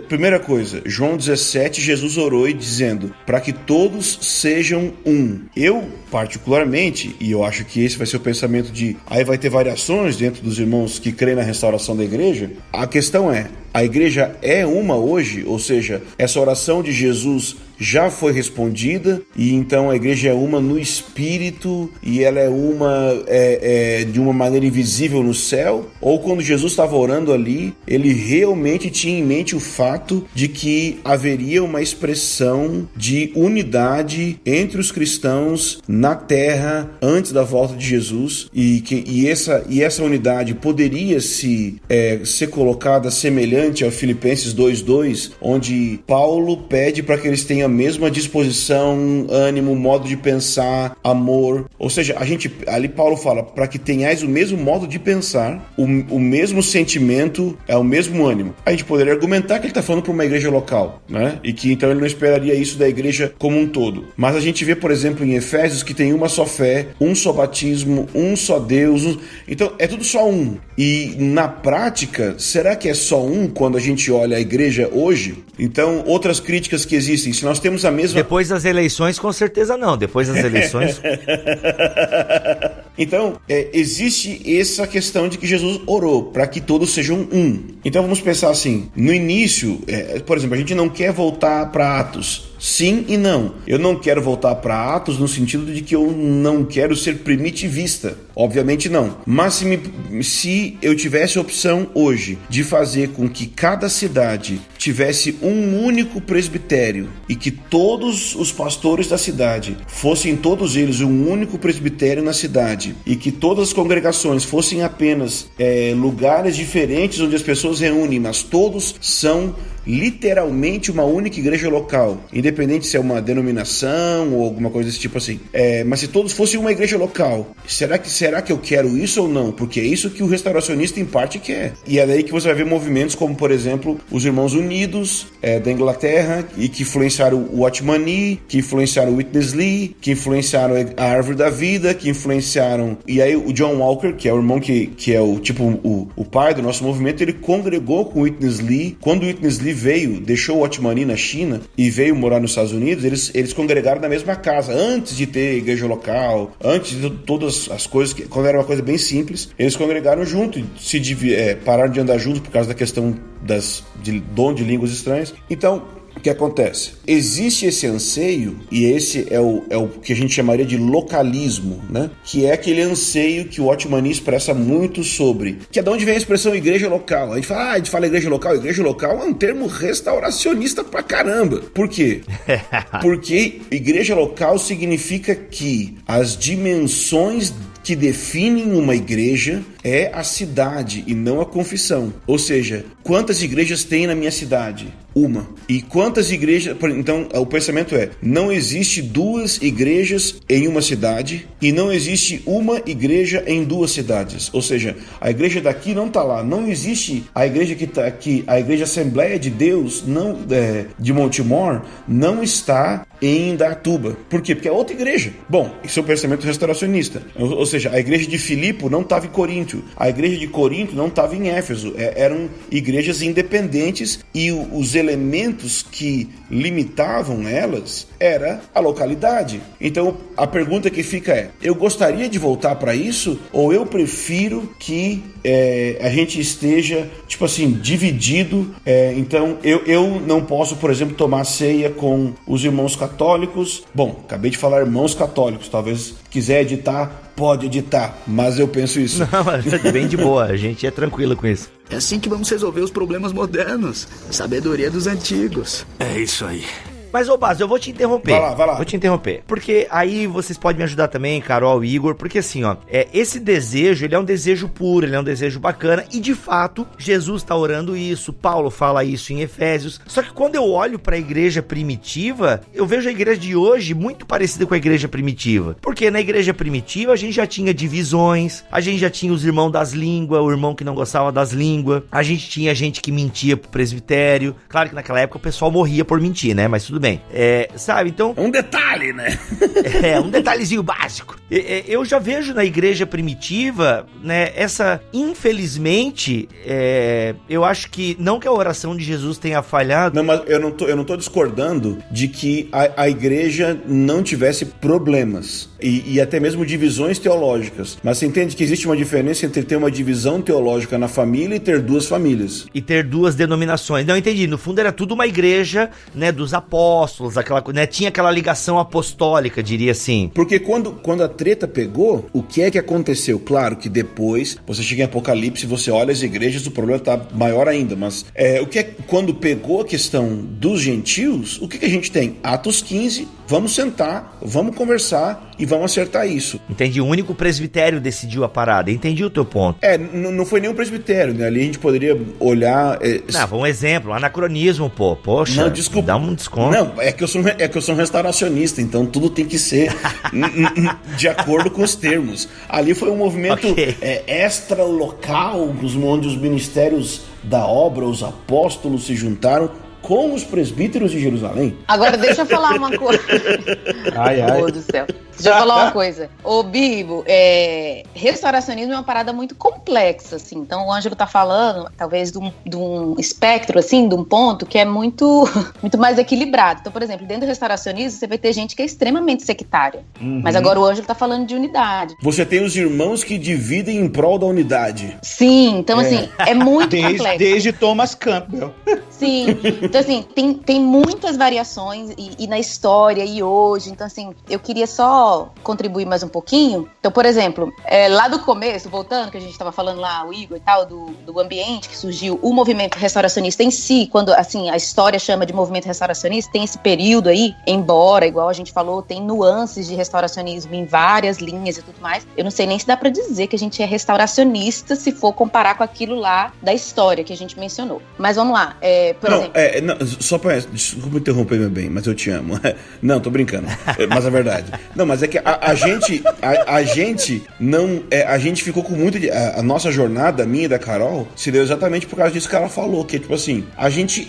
Primeira coisa, João 17, Jesus orou dizendo, para que todos sejam um. Eu, particularmente, e eu acho que esse vai ser o pensamento aí vai ter variações dentro dos irmãos que creem na restauração da igreja, a questão é, a igreja é uma hoje, ou seja, essa oração de Jesus já foi respondida e então a igreja é uma no espírito e ela é uma de uma maneira invisível no céu, ou quando Jesus estava orando ali, ele realmente tinha em mente o fato de que haveria uma expressão de unidade entre os cristãos na terra antes da volta de Jesus e essa unidade poderia ser colocada semelhante ao Filipenses 2:2, onde Paulo pede para que eles tenham a mesma disposição, ânimo, modo de pensar, amor. Ou seja, ali Paulo fala para que tenhais o mesmo modo de pensar, o mesmo sentimento, o mesmo ânimo. A gente poderia argumentar que ele está falando para uma igreja local, né? E que então ele não esperaria isso da igreja como um todo. Mas a gente vê, por exemplo, em Efésios que tem uma só fé, um só batismo, um só Deus. Então é tudo só um. E na prática, será que é só um quando a gente olha a igreja hoje? Então, outras críticas que existem, se nós temos a mesma... Depois das eleições, com certeza não. Depois das eleições... Então, existe essa questão de que Jesus orou para que todos sejam um. Então, vamos pensar assim, no início, por exemplo, a gente não quer voltar para Atos. Sim e não. Eu não quero voltar para Atos no sentido de que eu não quero ser primitivista. Obviamente não. Mas se eu tivesse a opção hoje de fazer com que cada cidade tivesse um único presbitério e que todos os pastores da cidade fossem todos eles um único presbitério na cidade e que todas as congregações fossem apenas lugares diferentes onde as pessoas reúnem, mas todos são literalmente uma única igreja local, independente se é uma denominação ou alguma coisa desse tipo assim. Mas se todos fossem uma igreja local, será que eu quero isso ou não? Porque é isso que o restauracionista em parte quer. E é daí que você vai ver movimentos como, por exemplo, os Irmãos Unidos da Inglaterra, e que influenciaram o Watchman Nee, que influenciaram o Witness Lee, que influenciaram a Árvore da Vida, que influenciaram... E aí o John Walker, que é o irmão que é o pai do nosso movimento, ele congregou com o Witness Lee. Quando o Witness Lee deixou o Watchman Nee na China e veio morar nos Estados Unidos, eles congregaram na mesma casa, antes de ter igreja local, antes de todas as coisas, quando era uma coisa bem simples, eles congregaram junto, pararam de andar juntos por causa da questão de dom de línguas estranhas. Então, o que acontece? Existe esse anseio, e esse é o que a gente chamaria de localismo, né? Que é aquele anseio que o Watchman Nee expressa muito sobre, que é de onde vem a expressão igreja local. A gente fala igreja local é um termo restauracionista pra caramba. Por quê? Porque igreja local significa que as dimensões que definem uma igreja é a cidade e não a confissão. Ou seja, quantas igrejas tem na minha cidade? Uma. E quantas igrejas... Então, o pensamento é, não existe duas igrejas em uma cidade e não existe uma igreja em duas cidades. Ou seja, a igreja daqui não está lá. Não existe a igreja que está aqui. A igreja Assembleia de Deus de Montemor não está em Indaiatuba. Por quê? Porque é outra igreja. Bom, isso é o pensamento restauracionista. Ou seja, a igreja de Filipe não estava em Coríntio. A igreja de Corinto não estava em Éfeso. Eram igrejas independentes e os elementos que limitavam elas era a localidade. Então, a pergunta que fica é, eu gostaria de voltar para isso ou eu prefiro que a gente esteja, tipo assim, dividido? Então, eu não posso, por exemplo, tomar ceia com os irmãos católicos. Bom, acabei de falar irmãos católicos, talvez quiser editar, pode editar, mas eu penso isso. Não, bem de boa, a gente é tranquilo com isso. É assim que vamos resolver os problemas modernos. Sabedoria dos antigos. É isso aí. Mas, ô Bas, eu vou te interromper. Vai lá. Vou te interromper. Porque aí vocês podem me ajudar também, Carol e Igor, porque assim, ó, esse desejo, ele é um desejo puro, ele é um desejo bacana, e de fato, Jesus tá orando isso, Paulo fala isso em Efésios. Só que quando eu olho pra igreja primitiva, eu vejo a igreja de hoje muito parecida com a igreja primitiva. Porque na igreja primitiva, a gente já tinha divisões, a gente já tinha os irmãos das línguas, o irmão que não gostava das línguas, a gente tinha gente que mentia pro presbitério. Claro que naquela época o pessoal morria por mentir, né? Mas tudo bem. bem. Sabe, então... É um detalhe, né? Um detalhezinho básico. Eu já vejo na igreja primitiva, né, infelizmente, eu acho que, não que a oração de Jesus tenha falhado... Não, mas eu não tô discordando de que a igreja não tivesse problemas e até mesmo divisões teológicas. Mas você entende que existe uma diferença entre ter uma divisão teológica na família e ter duas famílias. E ter duas denominações. Não, entendi. No fundo era tudo uma igreja, né, dos apóstolos, né, tinha aquela ligação apostólica, diria assim. Porque quando a treta pegou, o que é que aconteceu? Claro que depois, você chega em Apocalipse, você olha as igrejas, o problema tá maior ainda, mas quando pegou a questão dos gentios, o que a gente tem? Atos 15, vamos sentar, vamos conversar e vamos acertar isso. Entendi, o único presbitério decidiu a parada, entendi o teu ponto. Não foi nenhum presbitério, né? Ali a gente poderia olhar... Foi um exemplo, anacronismo, pô. Poxa, não, desculpa. Dá um desconto. Não, é que eu sou um restauracionista, então tudo tem que ser de acordo com os termos. Ali foi um movimento extra-local, onde os ministérios da obra, os apóstolos se juntaram com os presbíteros de Jerusalém. Agora deixa eu falar uma coisa. Ai. Meu Deus do céu. Deixa eu falar uma coisa. Ô, Bibo, restauracionismo é uma parada muito complexa, assim. Então, o Ângelo tá falando, talvez, de um espectro, assim, de um ponto que é muito, muito mais equilibrado. Então, por exemplo, dentro do restauracionismo, você vai ter gente que é extremamente sectária. Uhum. Mas agora o Ângelo tá falando de unidade. Você tem os irmãos que dividem em prol da unidade. Sim, então, assim, é muito complexo. Desde Thomas Campbell. Sim, então, assim, tem muitas variações e na história e hoje. Então, assim, eu queria só contribuir mais um pouquinho. Então, por exemplo, lá do começo, voltando, que a gente estava falando lá, o Igor e tal, do ambiente que surgiu, o movimento restauracionista em si, quando, assim, a história chama de movimento restauracionista, tem esse período aí, embora, igual a gente falou, tem nuances de restauracionismo em várias linhas e tudo mais. Eu não sei nem se dá pra dizer que a gente é restauracionista se for comparar com aquilo lá da história que a gente mencionou. Mas vamos lá, por exemplo... Desculpa interromper, meu bem, mas eu te amo. Não, tô brincando, mas é verdade. Não, mas é que a gente não... a gente ficou com muito... A nossa jornada, a minha e da Carol, se deu exatamente por causa disso que ela falou, que é tipo assim, a gente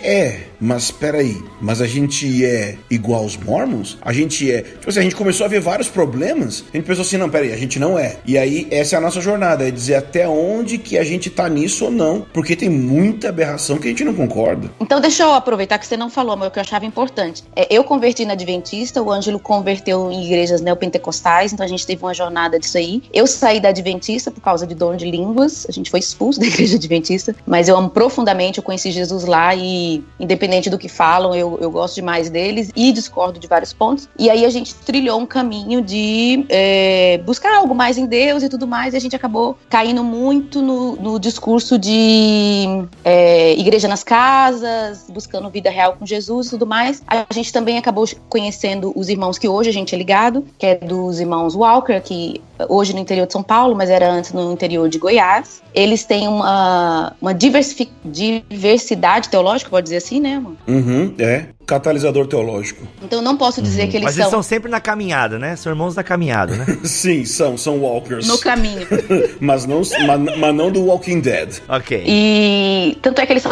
mas peraí, mas a gente é igual aos mormons? A gente tipo assim, a gente começou a ver vários problemas, a gente pensou assim, não, peraí, a gente não é. E aí, essa é a nossa jornada, é dizer até onde que a gente tá nisso ou não, porque tem muita aberração que a gente não concorda. Então, deixa eu aproveitar que você não falou, mas o que eu achava importante. Eu converti na Adventista, o Ângelo converteu em igrejas neopentecostais, então a gente teve uma jornada disso aí. Eu saí da Adventista por causa de dom de línguas, a gente foi expulso da igreja Adventista, mas eu amo profundamente, eu conheci Jesus lá e, independente do que falam, eu gosto demais deles e discordo de vários pontos. E aí a gente trilhou um caminho de buscar algo mais em Deus e tudo mais, e a gente acabou caindo muito no discurso de igreja nas casas, buscando vida real com Jesus e tudo mais. A gente também acabou conhecendo os irmãos que hoje a gente é ligado, que é dos irmãos Walker, que hoje no interior de São Paulo, mas era antes no interior de Goiás. Eles têm uma diversidade teológica, pode dizer assim, né, mano? Catalisador teológico. Então eu não posso dizer que eles Mas eles são sempre na caminhada, né? São irmãos da caminhada, né? Sim, são walkers. No caminho. mas não do Walking Dead. Ok. E tanto é que eles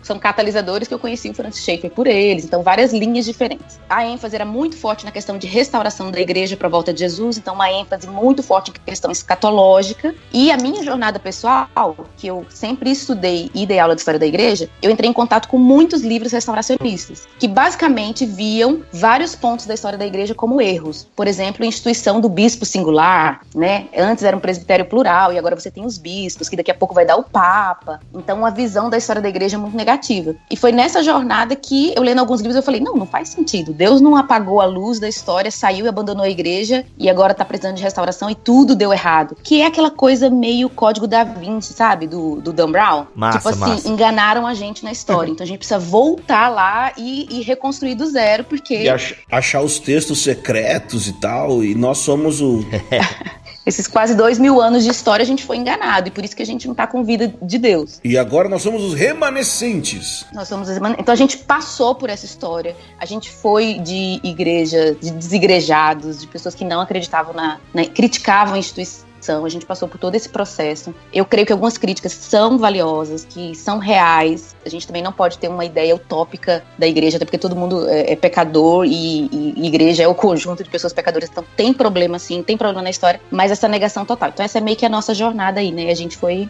são catalisadores que eu conheci o Francis Schaeffer por eles, então várias linhas diferentes. A ênfase era muito forte na questão de restauração da igreja para a volta de Jesus, então uma ênfase muito forte em questão escatológica. E a minha jornada pessoal, que eu sempre estudei e dei aula de história da igreja, eu entrei em contato com muitos livros restauracionistas, que basicamente viam vários pontos da história da igreja como erros. Por exemplo, a instituição do bispo singular, né? Antes era um presbitério plural e agora você tem os bispos, que daqui a pouco vai dar o papa. Então, uma visão da história da igreja muito negativa. E foi nessa jornada que eu, lendo alguns livros, eu falei, não faz sentido. Deus não apagou a luz da história, saiu e abandonou a igreja e agora tá precisando de restauração e tudo deu errado. Que é aquela coisa meio Código da Vinci, sabe? Do Dan Brown. Massa. Enganaram a gente na história. Então, a gente precisa voltar lá e reconstruir do zero, porque... E achar os textos secretos e tal, e nós somos o... Esses quase 2000 anos de história a gente foi enganado, e por isso que a gente não tá com vida de Deus. E agora nós somos os remanescentes. Então a gente passou por essa história, a gente foi de igreja, de desigrejados, de pessoas que não acreditavam criticavam a gente passou por todo esse processo. Eu creio que algumas críticas são valiosas, que são reais. A gente também não pode ter uma ideia utópica da igreja, até porque todo mundo é pecador e igreja é o conjunto de pessoas pecadoras. Então tem problema sim, tem problema na história, mas essa negação total. Então essa é meio que a nossa jornada aí, né? A gente foi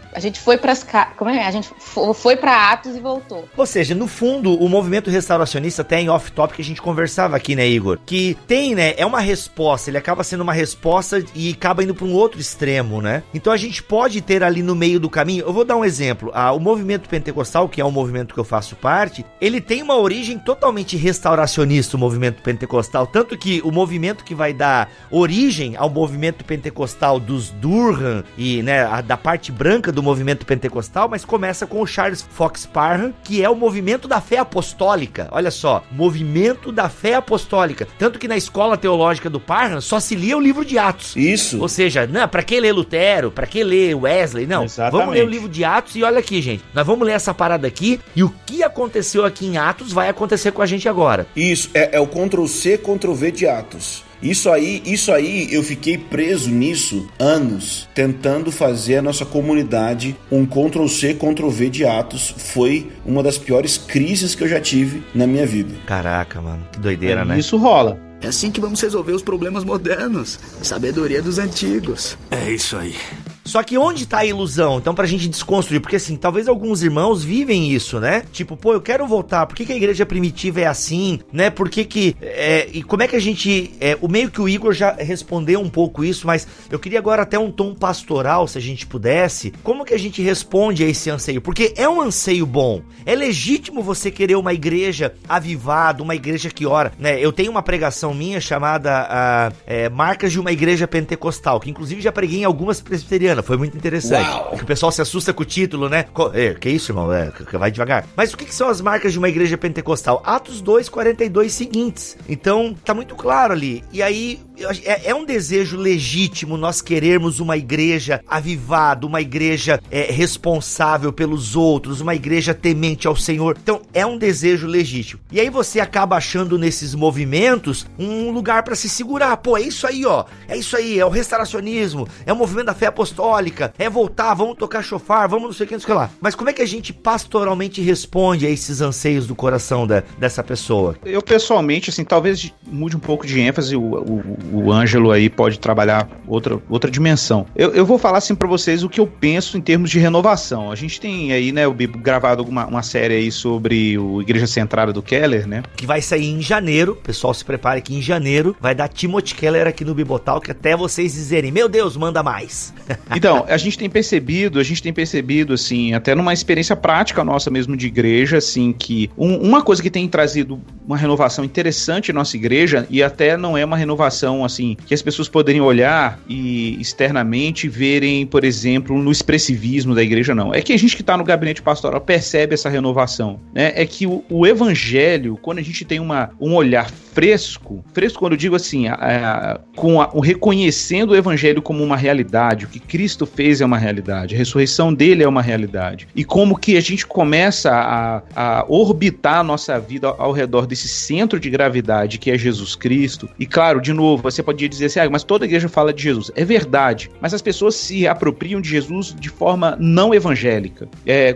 pras... Como é? A gente foi pra Atos e voltou. Ou seja, no fundo, o movimento restauracionista, até em off-topic a gente conversava aqui, né, Igor? Que tem, né, é uma resposta, ele acaba sendo uma resposta e acaba indo pra um outro extremo, né? Então a gente pode ter ali no meio do caminho, eu vou dar um exemplo, o movimento pentecostal, que é um movimento que eu faço parte, ele tem uma origem totalmente restauracionista, o movimento pentecostal, tanto que o movimento que vai dar origem ao movimento pentecostal dos Durham e, né, da parte branca do movimento pentecostal, mas começa com o Charles Fox Parham, que é o movimento da fé apostólica. Olha só, movimento da fé apostólica. Tanto que na escola teológica do Parham só se lia o livro de Atos. Isso. Ou seja, não, pra que ler Lutero? Pra que ler Wesley? Não, exatamente. Vamos ler o livro de Atos e olha aqui, gente. Nós vamos ler essa parada aqui e o que aconteceu aqui em Atos vai acontecer com a gente agora. Isso, é o Ctrl+C, Ctrl+V de Atos. Isso aí, eu fiquei preso nisso anos, tentando fazer a nossa comunidade um Ctrl+C, Ctrl+V de Atos. Foi uma das piores crises que eu já tive na minha vida. Caraca, mano, que doideira, né? Isso rola. É assim que vamos resolver os problemas modernos. Sabedoria dos antigos. É isso aí. Só que onde tá a ilusão? Então, pra gente desconstruir, porque assim, talvez alguns irmãos vivem isso, né? Tipo, pô, eu quero voltar, por que a igreja primitiva é assim, né? Por que e como é que a gente, o meio que o Igor já respondeu um pouco isso, mas eu queria agora até um tom pastoral, se a gente pudesse, como que a gente responde a esse anseio? Porque é um anseio bom, é legítimo você querer uma igreja avivada, uma igreja que ora, né? Eu tenho uma pregação minha chamada Marcas de uma Igreja Pentecostal, que inclusive já preguei em algumas presbiterianas. Foi muito interessante. O pessoal se assusta com o título, né? Que isso, irmão? Vai devagar. Mas o que são as marcas de uma igreja pentecostal? Atos 2:42 seguintes. Então, tá muito claro ali. E aí, é um desejo legítimo nós querermos uma igreja avivada, uma igreja responsável pelos outros, uma igreja temente ao Senhor. Então, é um desejo legítimo. E aí você acaba achando nesses movimentos um lugar pra se segurar. Pô, é isso aí, ó. É isso aí, é o restauracionismo, é o movimento da fé apostólica, é voltar, vamos tocar chofar, vamos não sei o que, não sei o que lá. Mas como é que a gente pastoralmente responde a esses anseios do coração dessa pessoa? Eu pessoalmente, assim, talvez mude um pouco de ênfase, o Ângelo aí pode trabalhar outra dimensão. Eu vou falar assim pra vocês o que eu penso em termos de renovação. A gente tem aí, né, o Bibo gravado uma série aí sobre o Igreja Centrada do Keller, né? Que vai sair em janeiro, pessoal se prepare que em janeiro vai dar Timothy Keller aqui no Bibotal, que até vocês dizerem, meu Deus, manda mais. Então, a gente tem percebido, assim, até numa experiência prática nossa mesmo de igreja, assim, que uma coisa que tem trazido uma renovação interessante em nossa igreja, e até não é uma renovação, assim, que as pessoas poderiam olhar e externamente verem, por exemplo, no expressivismo da igreja, não. É que a gente que está no gabinete pastoral percebe essa renovação, né? É que o evangelho, quando a gente tem um olhar fresco quando eu digo assim, o reconhecendo o evangelho como uma realidade, o que Cristo fez é uma realidade, a ressurreição dele é uma realidade, e como que a gente começa a orbitar a nossa vida ao redor desse centro de gravidade que é Jesus Cristo. E claro, de novo, você podia dizer assim, mas toda igreja fala de Jesus. É verdade, mas as pessoas se apropriam de Jesus de forma não evangélica.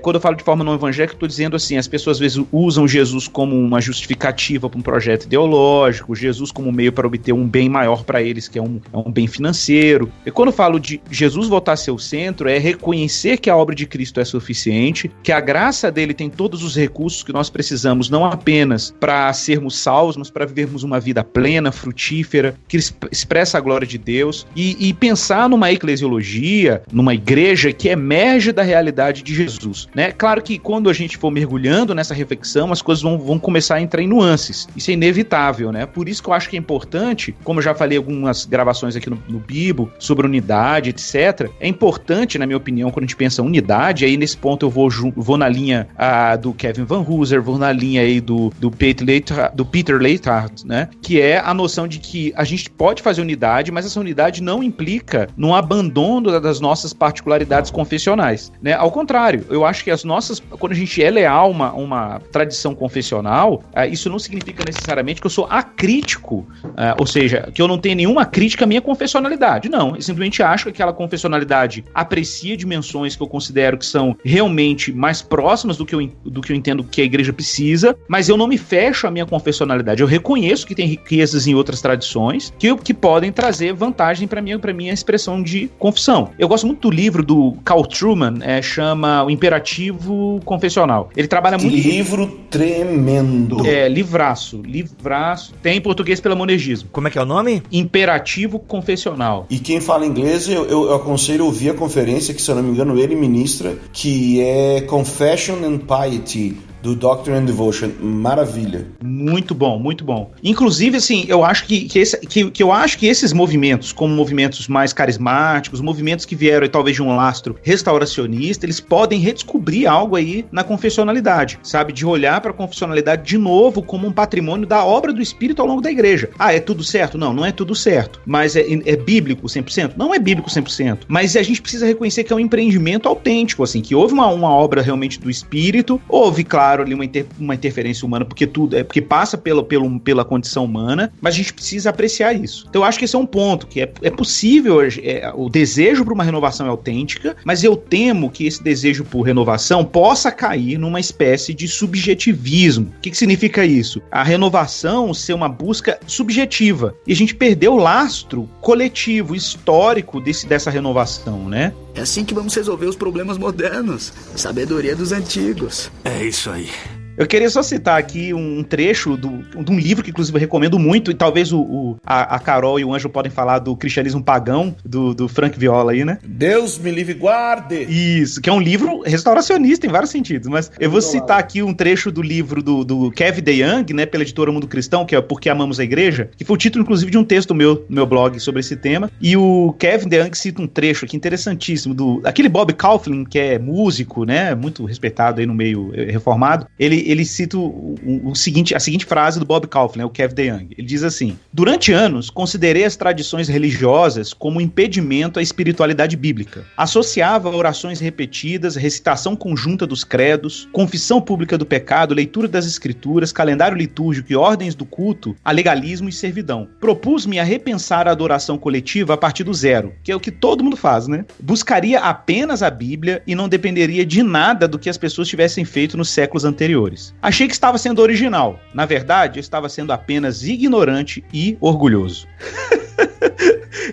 Quando eu falo de forma não evangélica, eu estou dizendo assim, as pessoas às vezes usam Jesus como uma justificativa para um projeto ideológico, Jesus como meio para obter um bem maior para eles, que é um bem financeiro. E quando eu falo de Jesus voltar a ser o centro, é reconhecer que a obra de Cristo é suficiente, que a graça dele tem todos os recursos que nós precisamos, não apenas para sermos salvos, mas para vivermos uma vida plena, frutífera, que expressa a glória de Deus, e pensar numa eclesiologia, numa igreja que emerge da realidade de Jesus, né? Claro que quando a gente for mergulhando nessa reflexão, as coisas vão começar a entrar em nuances. Isso é inevitável, né? Por isso que eu acho que é importante, como eu já falei em algumas gravações aqui no Bibo, sobre unidade, etc. É importante, na minha opinião, quando a gente pensa unidade, aí nesse ponto eu vou na linha do Kevin Van Hooser, vou na linha aí do Peter Leithart, né? Que é a noção de que a gente pode fazer unidade, mas essa unidade não implica no abandono das nossas particularidades confessionais, né? Ao contrário, eu acho que quando a gente é leal a uma tradição confessional, isso não significa necessariamente que eu sou sou acrítico, ou seja, que eu não tenho nenhuma crítica à minha confessionalidade. Não, eu simplesmente acho que aquela confessionalidade aprecia dimensões que eu considero que são realmente mais próximas do que eu entendo que a igreja precisa, mas eu não me fecho à minha confessionalidade. Eu reconheço que tem riquezas em outras tradições que podem trazer vantagem para minha expressão de confissão. Eu gosto muito do livro do Carl Trueman, chama O Imperativo Confessional. Ele trabalha muito... Livro tremendo. Livraço. Tem em português pela Monegismo. Como é que é o nome? Imperativo Confessional. E quem fala inglês, eu aconselho ouvir a conferência que, se eu não me engano, ele ministra, que é Confession and Piety, do Doctrine and Devotion. Maravilha. Muito bom, muito bom. Inclusive, assim, eu acho que esses movimentos, como movimentos mais carismáticos, movimentos que vieram talvez de um lastro restauracionista, eles podem redescobrir algo aí na confessionalidade, sabe? De olhar para a confessionalidade de novo como um patrimônio da obra do Espírito ao longo da igreja. É tudo certo? Não é tudo certo. Mas é bíblico 100%? Não é bíblico 100%. Mas a gente precisa reconhecer que é um empreendimento autêntico, assim, que houve uma obra realmente do Espírito, houve, claro, ali uma interferência humana, porque passa pela condição humana, mas a gente precisa apreciar isso. Então eu acho que esse é um ponto, que é possível, o desejo por uma renovação é autêntica, mas eu temo que esse desejo por renovação possa cair numa espécie de subjetivismo. O que significa isso? A renovação ser uma busca subjetiva, e a gente perdeu o lastro coletivo, histórico dessa renovação, né? É assim que vamos resolver os problemas modernos. Sabedoria dos antigos. É isso aí. Eu queria só citar aqui um trecho de um livro que, inclusive, eu recomendo muito, e talvez a Carol e o Ângelo podem falar do Cristianismo Pagão, do Frank Viola aí, né? Deus me livre e guarde! Isso, que é um livro restauracionista em vários sentidos, mas eu vou citar aqui um trecho do livro do Kevin DeYoung, né, pela editora Mundo Cristão, que é Porque Amamos a Igreja, que foi o título, inclusive, de um texto no meu blog sobre esse tema, e o Kevin DeYoung cita um trecho aqui interessantíssimo aquele Bob Kauflin, que é músico, né, muito respeitado aí no meio reformado. Ele cita a seguinte frase do Bob Kauflin, o Kevin DeYoung. Ele diz assim: durante anos, considerei as tradições religiosas como impedimento à espiritualidade bíblica. Associava orações repetidas, recitação conjunta dos credos, confissão pública do pecado, leitura das escrituras, calendário litúrgico e ordens do culto a legalismo e servidão. Propus-me a repensar a adoração coletiva a partir do zero, que é o que todo mundo faz, né? Buscaria apenas a Bíblia e não dependeria de nada do que as pessoas tivessem feito nos séculos anteriores. Achei que estava sendo original. Na verdade, eu estava sendo apenas ignorante e orgulhoso.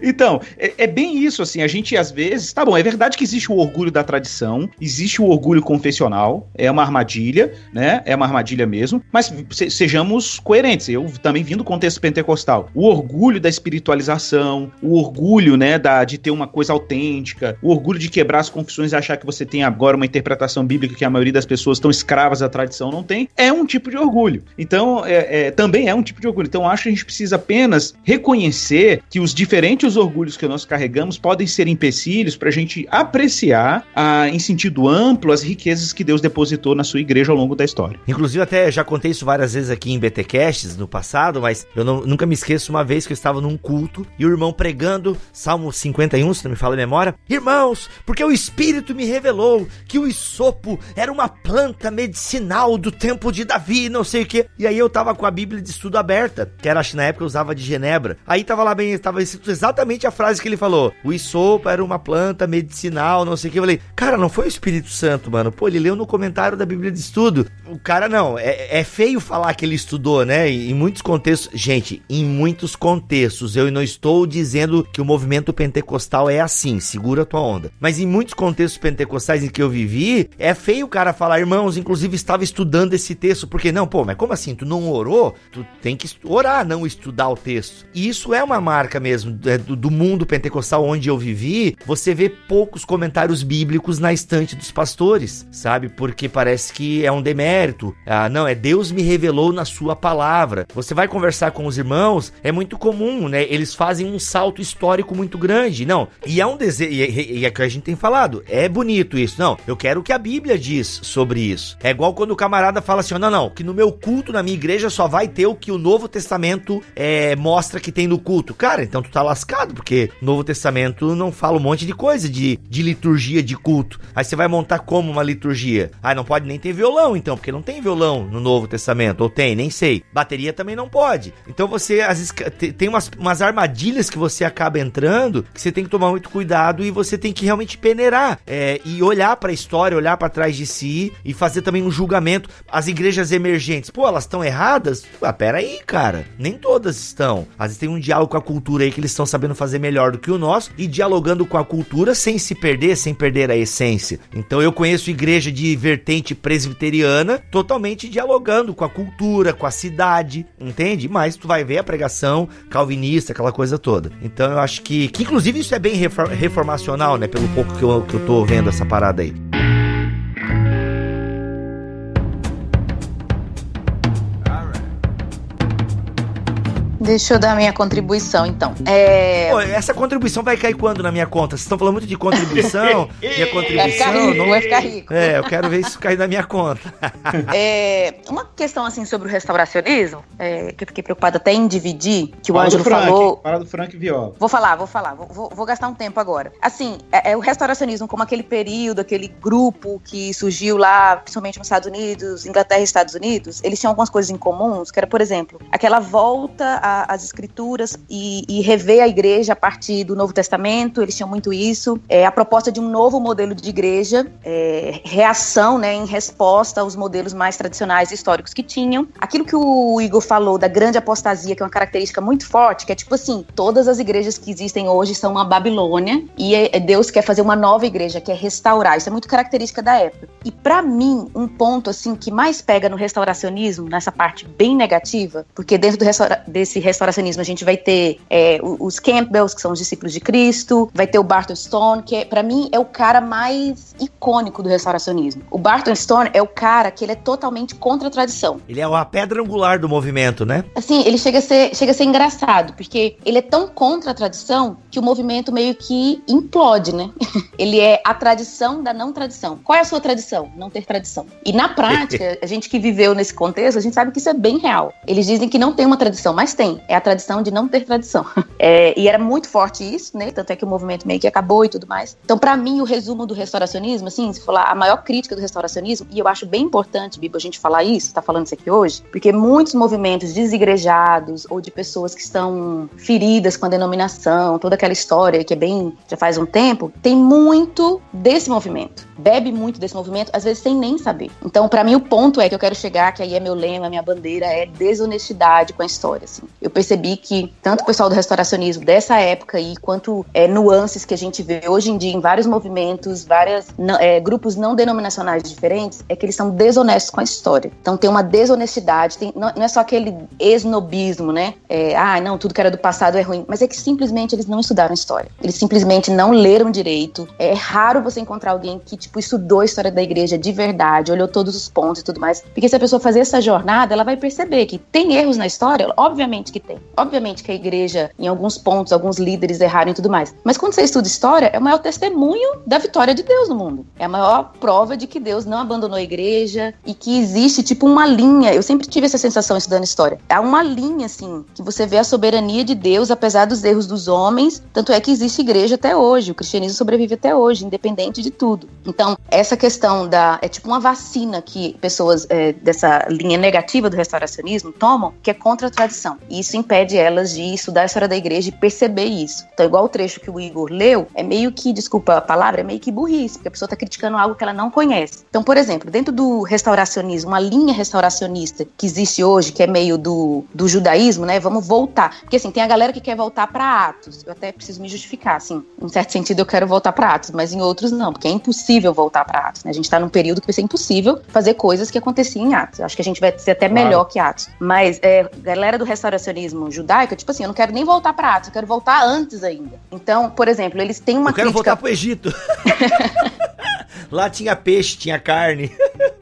Então, é bem isso, assim, a gente às vezes, tá bom, é verdade que existe o orgulho da tradição, existe o orgulho confessional, é uma armadilha, né, é uma armadilha mesmo, mas sejamos coerentes, eu também vim do contexto pentecostal, o orgulho da espiritualização, o orgulho, né, de ter uma coisa autêntica, o orgulho de quebrar as confissões e achar que você tem agora uma interpretação bíblica que a maioria das pessoas estão escravas da tradição, não tem, é um tipo de orgulho, então, também é um tipo de orgulho, então acho que a gente precisa apenas reconhecer que os diferentes orgulhos que nós carregamos podem ser empecilhos para a gente apreciar, em sentido amplo, as riquezas que Deus depositou na sua igreja ao longo da história. Inclusive, até já contei isso várias vezes aqui em BTcasts no passado, mas eu nunca me esqueço uma vez que eu estava num culto e o irmão pregando Salmo 51, se não me falha a memória: irmãos, porque o Espírito me revelou que o hisopo era uma planta medicinal do tempo de Davi, não sei o que. E aí eu tava com a Bíblia de estudo aberta, que era, acho que na época eu usava de Genebra. Aí tava lá bem, estava escrito exatamente a frase que ele falou: o hisopo era uma planta medicinal, não sei o que. Eu falei, cara, não foi o Espírito Santo, mano. Pô, ele leu no comentário da Bíblia de estudo. O cara não, é feio falar que ele estudou, né? Em muitos contextos, gente, em muitos contextos, eu não estou dizendo que o movimento pentecostal é assim, segura a tua onda. Mas em muitos contextos pentecostais em que eu vivi, é feio o cara falar, irmãos, inclusive estava estudando esse texto, porque não, pô, mas como assim? Tu não orou? Tu tem que orar, não estudar o texto. E isso é uma marca mesmo do mundo pentecostal onde eu vivi. Você vê poucos comentários bíblicos na estante dos pastores, sabe? Porque parece que é um demérito. Não, Deus me revelou na sua palavra. Você vai conversar com os irmãos, é muito comum, né? Eles fazem um salto histórico muito grande. Não, e é um desejo, e é que a gente tem falado, é bonito isso. Não, eu quero o que a Bíblia diz sobre isso. É igual quando o camarada fala assim, não, que no meu culto, na minha igreja, só vai ter o que o Novo Testamento mostra que tem no culto. Cara, então tu tá lá lascado, porque o Novo Testamento não fala um monte de coisa de liturgia, de culto. Aí você vai montar como uma liturgia? Ah, não pode nem ter violão, então, porque não tem violão no Novo Testamento, ou tem, nem sei. Bateria também não pode. Então você, às vezes, tem umas armadilhas que você acaba entrando, que você tem que tomar muito cuidado e você tem que realmente peneirar, e olhar pra história, olhar pra trás de si e fazer também um julgamento. As igrejas emergentes, pô, elas estão erradas? Ah, pera aí, cara, nem todas estão. Às vezes tem um diálogo com a cultura aí que eles estão sabendo fazer melhor do que o nosso e dialogando com a cultura sem se perder, sem perder a essência. Então eu conheço igreja de vertente presbiteriana totalmente dialogando com a cultura, com a cidade, entende? Mas tu vai ver a pregação calvinista, aquela coisa toda. Então eu acho que inclusive isso é bem reformacional, né? Pelo pouco que eu tô vendo essa parada aí. Deixa eu dar a minha contribuição, então. Pô, essa contribuição vai cair quando na minha conta? Vocês estão falando muito de contribuição. Minha contribuição... Vai ficar rico. Eu quero ver isso cair na minha conta. Uma questão, assim, sobre o restauracionismo, que eu fiquei preocupada até em dividir, que o Fala Ângelo do Frank, falou... Fala do Frank Viola. Vou falar. Vou gastar um tempo agora. Assim, o restauracionismo como aquele período, aquele grupo que surgiu lá, principalmente nos Estados Unidos, Inglaterra e Estados Unidos, eles tinham algumas coisas em comuns, que era, por exemplo, aquela volta às escrituras e rever a igreja a partir do Novo Testamento. Eles tinham muito isso. A proposta de um novo modelo de igreja, reação, né, em resposta aos modelos mais tradicionais e históricos que tinham. Aquilo que o Igor falou da grande apostasia, que é uma característica muito forte, que é tipo assim, todas as igrejas que existem hoje são uma Babilônia e Deus quer fazer uma nova igreja, quer restaurar. Isso é muito característica da época. E pra mim, um ponto assim que mais pega no restauracionismo, nessa parte bem negativa, porque dentro desse restauracionismo a gente vai ter os Campbells, que são os discípulos de Cristo, vai ter o Barton Stone, que pra mim é o cara mais icônico do restauracionismo. O Barton Stone é o cara que ele é totalmente contra a tradição. Ele é uma pedra angular do movimento, né? Assim, ele chega a ser engraçado, porque ele é tão contra a tradição que o movimento meio que implode, né? Ele é a tradição da não tradição. Qual é a sua tradição? Não ter tradição. E na prática, a gente que viveu nesse contexto, a gente sabe que isso é bem real. Eles dizem que não tem uma tradição, mas tem. É a tradição de não ter tradição. E era muito forte isso, né? Tanto é que o movimento meio que acabou e tudo mais. Então, pra mim, o resumo do restauracionismo, assim, se falar a maior crítica do restauracionismo, e eu acho bem importante, Bibo, a gente falar isso, tá falando isso aqui hoje, porque muitos movimentos desigrejados ou de pessoas que estão feridas com a denominação, toda aquela história que é bem, já faz um tempo, tem muito desse movimento. Bebe muito desse movimento, às vezes sem nem saber. Então, pra mim, o ponto é que eu quero chegar, que aí é meu lema, minha bandeira, é desonestidade com a história, assim. Eu percebi que tanto o pessoal do restauracionismo dessa época aí, quanto nuances que a gente vê hoje em dia em vários movimentos, grupos não denominacionais diferentes, é que eles são desonestos com a história. Então tem uma desonestidade, não é só aquele esnobismo, né? Não, tudo que era do passado é ruim, mas é que simplesmente eles não estudaram história. Eles simplesmente não leram direito. É raro você encontrar alguém que, estudou a história da igreja de verdade, olhou todos os pontos e tudo mais. Porque se a pessoa fazer essa jornada, ela vai perceber que tem erros na história, obviamente que tem. Obviamente que a igreja, em alguns pontos, alguns líderes erraram e tudo mais. Mas quando você estuda história, é o maior testemunho da vitória de Deus no mundo. É a maior prova de que Deus não abandonou a igreja e que existe, uma linha. Eu sempre tive essa sensação estudando história. Há uma linha, assim, que você vê a soberania de Deus, apesar dos erros dos homens. Tanto é que existe igreja até hoje. O cristianismo sobrevive até hoje, independente de tudo. Então, essa questão é tipo uma vacina que pessoas dessa linha negativa do restauracionismo tomam, que é contra a tradição. E isso impede elas de estudar a história da igreja e perceber isso. Então, igual o trecho que o Igor leu, é meio que, desculpa a palavra, é meio que burrice, porque a pessoa está criticando algo que ela não conhece. Então, por exemplo, dentro do restauracionismo, uma linha restauracionista que existe hoje, que é meio do judaísmo, né? Vamos voltar. Porque, assim, tem a galera que quer voltar para Atos. Eu até preciso me justificar, assim. Em certo sentido, eu quero voltar para Atos, mas em outros não, porque é impossível voltar para Atos, né? A gente está num período que vai ser impossível fazer coisas que aconteciam em Atos. Eu acho que a gente vai ser até melhor que Atos. Mas galera do restauracionismo judaico, eu não quero nem voltar para Atos, eu quero voltar antes ainda. Então, por exemplo, eles têm uma crítica... Eu quero voltar pro Egito. Lá tinha peixe, tinha carne.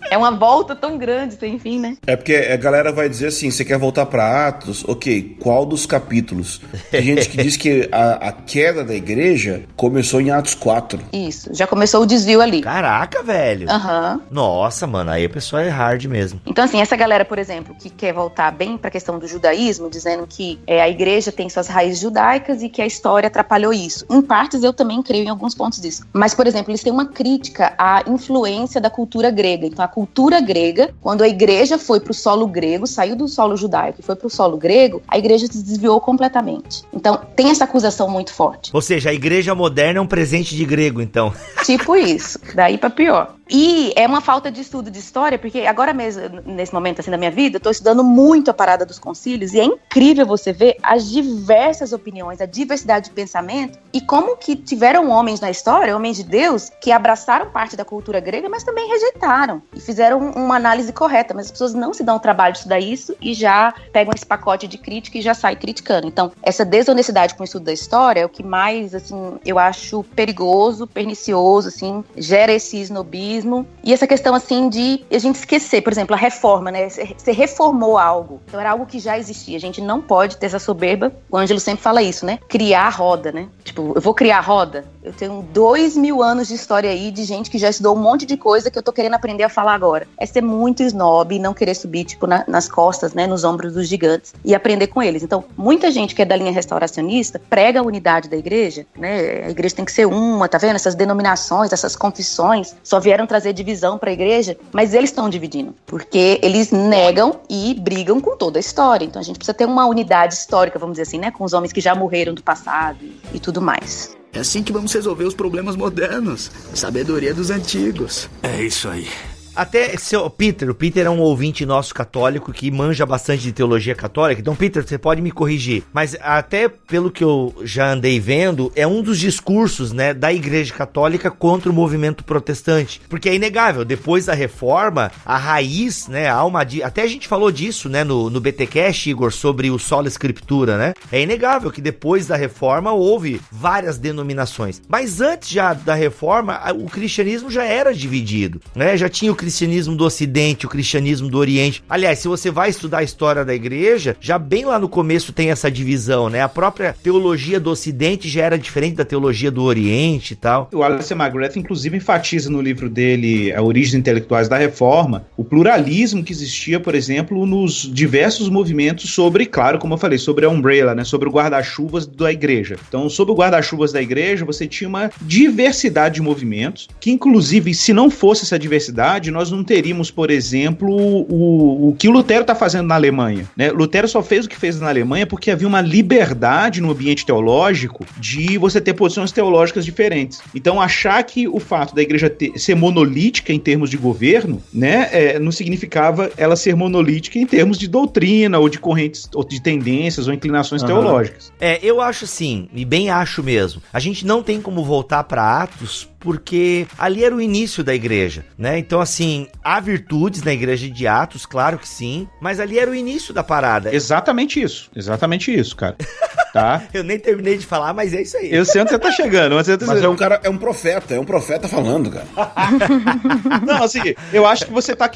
É uma volta tão grande, sem fim, né? É porque a galera vai dizer assim, você quer voltar para Atos? Ok, qual dos capítulos? Tem gente que diz que a queda da igreja começou em Atos 4. Isso, já começou o desvio ali. Caraca, velho. Aham. Nossa, mano, aí o pessoal é hard mesmo. Então, assim, essa galera, por exemplo, que quer voltar bem pra questão do judaísmo, dizendo que a igreja tem suas raízes judaicas e que a história atrapalhou isso. Em partes, eu também creio em alguns pontos disso. Mas, por exemplo, eles têm uma crítica à influência da cultura grega. Então, a cultura grega, quando a igreja foi pro solo grego, saiu do solo judaico e foi pro solo grego, a igreja se desviou completamente. Então, tem essa acusação muito forte. Ou seja, a igreja moderna é um presente de grego, então. Tipo isso, daí pra pior. E é uma falta de estudo de história, porque agora mesmo, nesse momento assim da minha vida, eu tô estudando muito a parada dos concílios e é incrível você ver as diversas opiniões, a diversidade de pensamento e como que tiveram homens na história, homens de Deus, que abraçaram parte da cultura grega, mas também rejeitaram e fizeram uma análise correta, mas as pessoas não se dão o trabalho de estudar isso e já pegam esse pacote de crítica e já saem criticando. Então, essa desonestidade com o estudo da história é o que mais, assim, eu acho perigoso, pernicioso, assim, gera esse snobismo. E essa questão, assim, de a gente esquecer, por exemplo, a reforma, né? Você reformou algo. Então era algo que já existia. A gente não pode ter essa soberba. O Ângelo sempre fala isso, né? Criar a roda, né? Tipo, eu vou criar a roda. Eu tenho 2000 anos de história aí de gente que já estudou um monte de coisa que eu tô querendo aprender a falar agora. É ser muito snob e não querer subir, tipo, nas costas, né? Nos ombros dos gigantes e aprender com eles. Então, muita gente que é da linha restauracionista prega a unidade da igreja, né? A igreja tem que ser uma, tá vendo? Essas denominações, essas confissões só vieram trazer divisão para a igreja, mas eles estão dividindo, porque eles negam e brigam com toda a história. Então a gente precisa ter uma unidade histórica, vamos dizer assim, né, com os homens que já morreram do passado e tudo mais. É assim que vamos resolver os problemas modernos. Sabedoria dos antigos. É isso aí. Até o Peter é um ouvinte nosso católico que manja bastante de teologia católica. Então, Peter, você pode me corrigir. Mas até pelo que eu já andei vendo, é um dos discursos, né, da Igreja Católica contra o movimento protestante. Porque é inegável, depois da reforma, a raiz, né, a alma de... Até a gente falou disso, né, no BTcast, Igor, sobre o Sola Escritura, né? É inegável que depois da reforma houve várias denominações. Mas antes já da reforma, o cristianismo já era dividido, né? Já tinha o cristianismo do Ocidente, o cristianismo do Oriente. Aliás, se você vai estudar a história da igreja, já bem lá no começo tem essa divisão, né? A própria teologia do Ocidente já era diferente da teologia do Oriente e tal. O Alistair McGrath, inclusive, enfatiza no livro dele, A Origens Intelectuais da Reforma, o pluralismo que existia, por exemplo, nos diversos movimentos sobre, claro, como eu falei, sobre a umbrella, né? Sobre o guarda-chuvas da igreja. Então, sob o guarda-chuvas da igreja, você tinha uma diversidade de movimentos, que inclusive, se não fosse essa diversidade, nós não teríamos, por exemplo, o que o Lutero está fazendo na Alemanha, né? Lutero só fez o que fez na Alemanha porque havia uma liberdade no ambiente teológico de você ter posições teológicas diferentes. Então, achar que o fato da igreja ser monolítica em termos de governo, né, não significava ela ser monolítica em termos de doutrina ou de correntes, ou de tendências ou inclinações teológicas. Eu acho assim, e bem acho mesmo, a gente não tem como voltar para Atos porque ali era o início da igreja, né? Então, assim, há virtudes na igreja de Atos, claro que sim, mas ali era o início da parada. Exatamente isso, cara. Tá? Eu nem terminei de falar, mas é isso aí. Eu sei onde você tá chegando. Mas é um profeta falando, cara. Não, assim, eu acho que você tá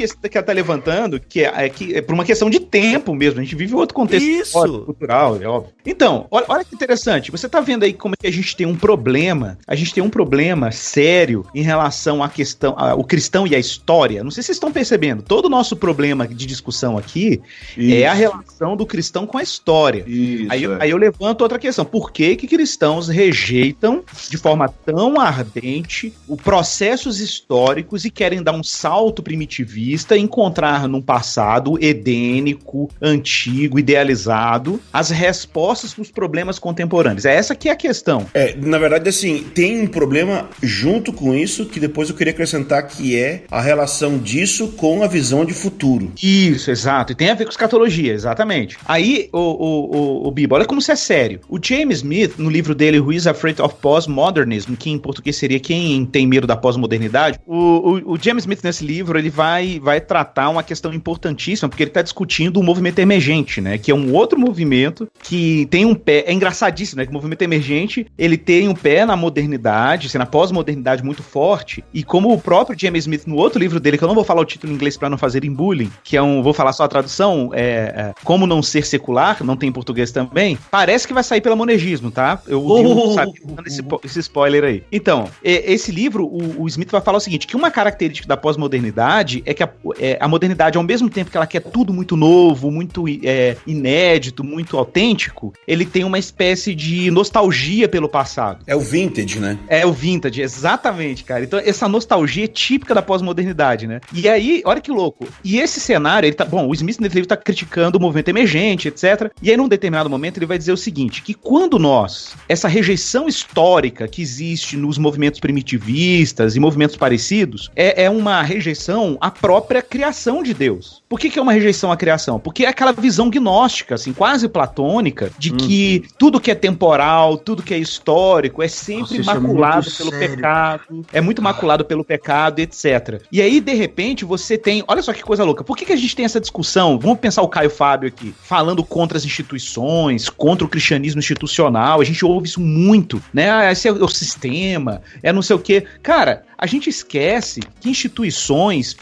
levantando que é por uma questão de tempo mesmo, a gente vive outro contexto cultural, é óbvio. Então, olha que interessante, você tá vendo aí como é que a gente tem um problema sério em relação à questão, o cristão e a história. Não sei se vocês estão percebendo, todo o nosso problema de discussão aqui é a relação do cristão com a história. Aí eu levanto outra questão, por que cristãos rejeitam de forma tão ardente os processos históricos e querem dar um salto primitivista, encontrar num passado edênico, antigo, idealizado, as respostas para os problemas contemporâneos? É essa que é a questão. Na verdade, assim, tem um problema junto com isso, que depois eu queria acrescentar, que é a relação disso com a visão de futuro. Isso, exato. E tem a ver com escatologia, exatamente. Aí, o Bibo, olha como isso é sério. O James Smith, no livro dele, Who is Afraid of Postmodernism, que em português seria Quem tem medo da pós-modernidade, o James Smith, nesse livro, ele vai tratar uma questão importantíssima, porque ele está discutindo o movimento emergente, né? Que é um outro movimento que tem um pé... É engraçadíssimo, né? Que o movimento emergente, ele tem um pé na modernidade, assim, na pós-modernidade muito forte, e como o próprio James Smith, no outro livro livro dele, que eu não vou falar o título em inglês pra não fazerem bullying, que vou falar só a tradução, Como Não Ser Secular, não tem em português também, parece que vai sair pela Monergismo, tá? Eu sabia dando esse spoiler aí. Então, esse livro, o Smith vai falar o seguinte, que uma característica da pós-modernidade é que a modernidade, ao mesmo tempo que ela quer tudo muito novo, muito inédito, muito autêntico, ele tem uma espécie de nostalgia pelo passado. É o vintage, né? É o vintage, exatamente, cara. Então, essa nostalgia é típica da pós-modernidade, né? E aí, olha que louco. E esse cenário, o Smith nesse livro tá criticando o movimento emergente, etc. E aí, num determinado momento, ele vai dizer o seguinte, que quando essa rejeição histórica que existe nos movimentos primitivistas e movimentos parecidos, é uma rejeição à própria criação de Deus. Por que é uma rejeição à criação? Porque é aquela visão gnóstica, assim, quase platônica, de que tudo que é temporal, tudo que é histórico, é sempre maculado pelo pecado, é muito maculado pelo pecado, etc. E aí, de repente, você tem... Olha só que coisa louca. Por que a gente tem essa discussão? Vamos pensar o Caio Fábio aqui, falando contra as instituições, contra o cristianismo institucional. A gente ouve isso muito, né? Esse é o sistema, não sei o quê. Cara, a gente esquece que instituições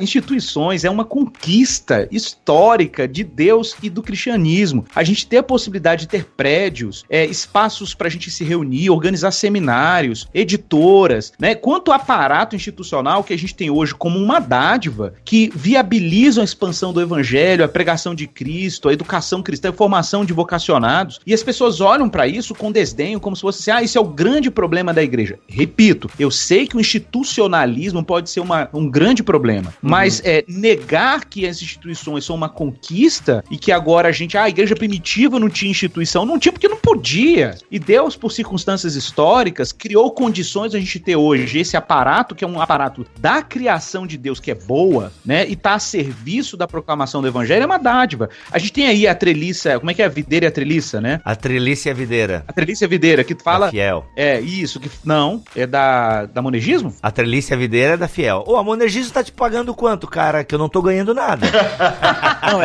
instituições é uma conquista histórica de Deus e do cristianismo. A gente ter a possibilidade de ter prédios, espaços pra gente se reunir, organizar seminários, editoras, né? Quanto aparato institucional que a gente tem hoje como uma dádiva que viabilizam a expansão do evangelho, a pregação de Cristo, a educação cristã, a formação de vocacionados, e as pessoas olham pra isso com desdenho, como se fosse assim, isso é o grande problema da igreja. Repito, eu sei que o institucionalismo pode ser um grande problema, mas negar que as instituições são uma conquista e que agora a igreja primitiva não tinha instituição, não tinha porque não podia. E Deus, por circunstâncias históricas, criou condições de a gente ter hoje esse aparato, que é um aparato da criação de Deus, que é boa, né, e tá a serviço da proclamação do evangelho, é uma dádiva. A gente tem aí a treliça, como é que é? A videira e a treliça, né? A treliça e a videira. A treliça e a videira, que fala... Da Fiel. Isso, que não, é da Monergismo? A treliça e a videira é da Fiel. A Monergismo tá te pagando quanto, cara? Que eu não tô ganhando nada. Não,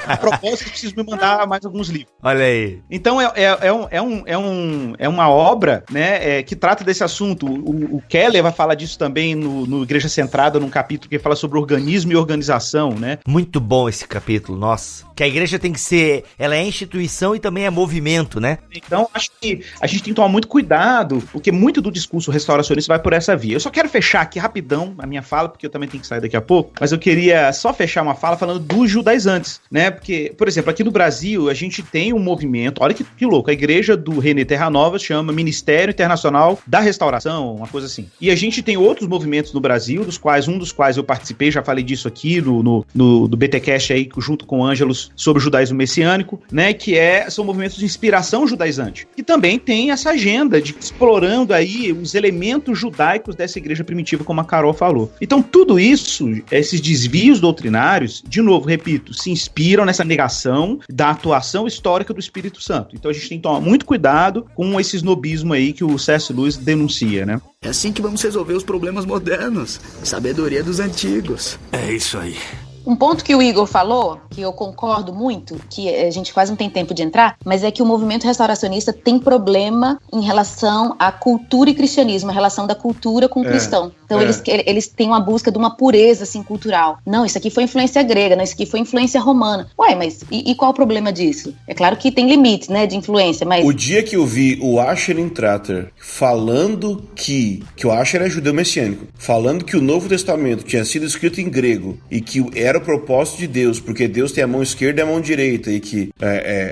A propósito, eu preciso me mandar mais alguns livros. Olha aí. Então, é uma obra, né, que trata desse assunto. O Keller vai falar disso também no Igreja Centrada, num capítulo que fala sobre organismo e organização, né? Muito bom esse capítulo, nossa. Que a igreja tem que ser, ela é instituição e também é movimento, né? Então, acho que a gente tem que tomar muito cuidado, porque muito do discurso restauracionista vai por essa via. Eu só quero fechar aqui rapidão a minha fala, porque eu também tenho que sair daqui a pouco, mas eu queria só fechar uma fala falando dos judaizantes, né? Porque, por exemplo, aqui no Brasil, a gente tem um movimento, olha que louco, a igreja do René Terranova chama Ministério Internacional da Restauração, uma coisa assim. E a gente tem outros movimentos no Brasil, um dos quais eu participei, já falei disso aqui no BTcast aí, junto com o Ângelos, sobre o judaísmo messiânico, né? Que são movimentos de inspiração judaizante, que também tem essa agenda de explorando aí os elementos judaicos dessa igreja primitiva, como a Carol falou. Então, tudo isso, esses desvios doutrinários, de novo, repito, se inspiram nessa negação da atuação histórica do Espírito Santo. Então, a gente tem que tomar muito cuidado com esse snobismo aí que o C.S. Lewis denuncia, né? É assim que vamos resolver os problemas modernos. Sabedoria dos antigos. É isso aí. Um ponto que o Igor falou, que eu concordo muito, que a gente quase não tem tempo de entrar, mas é que o movimento restauracionista tem problema em relação à cultura e cristianismo, a relação da cultura com o cristão. Então eles têm uma busca de uma pureza assim, cultural. Não, isso aqui foi influência grega, não, isso aqui foi influência romana. Ué, mas e qual o problema disso? É claro que tem limites, né, de influência, mas... O dia que eu vi o Asher Intrater falando que o Asher é judeu messiânico, falando que o Novo Testamento tinha sido escrito em grego e que era o propósito de Deus, porque Deus tem a mão esquerda e a mão direita, e que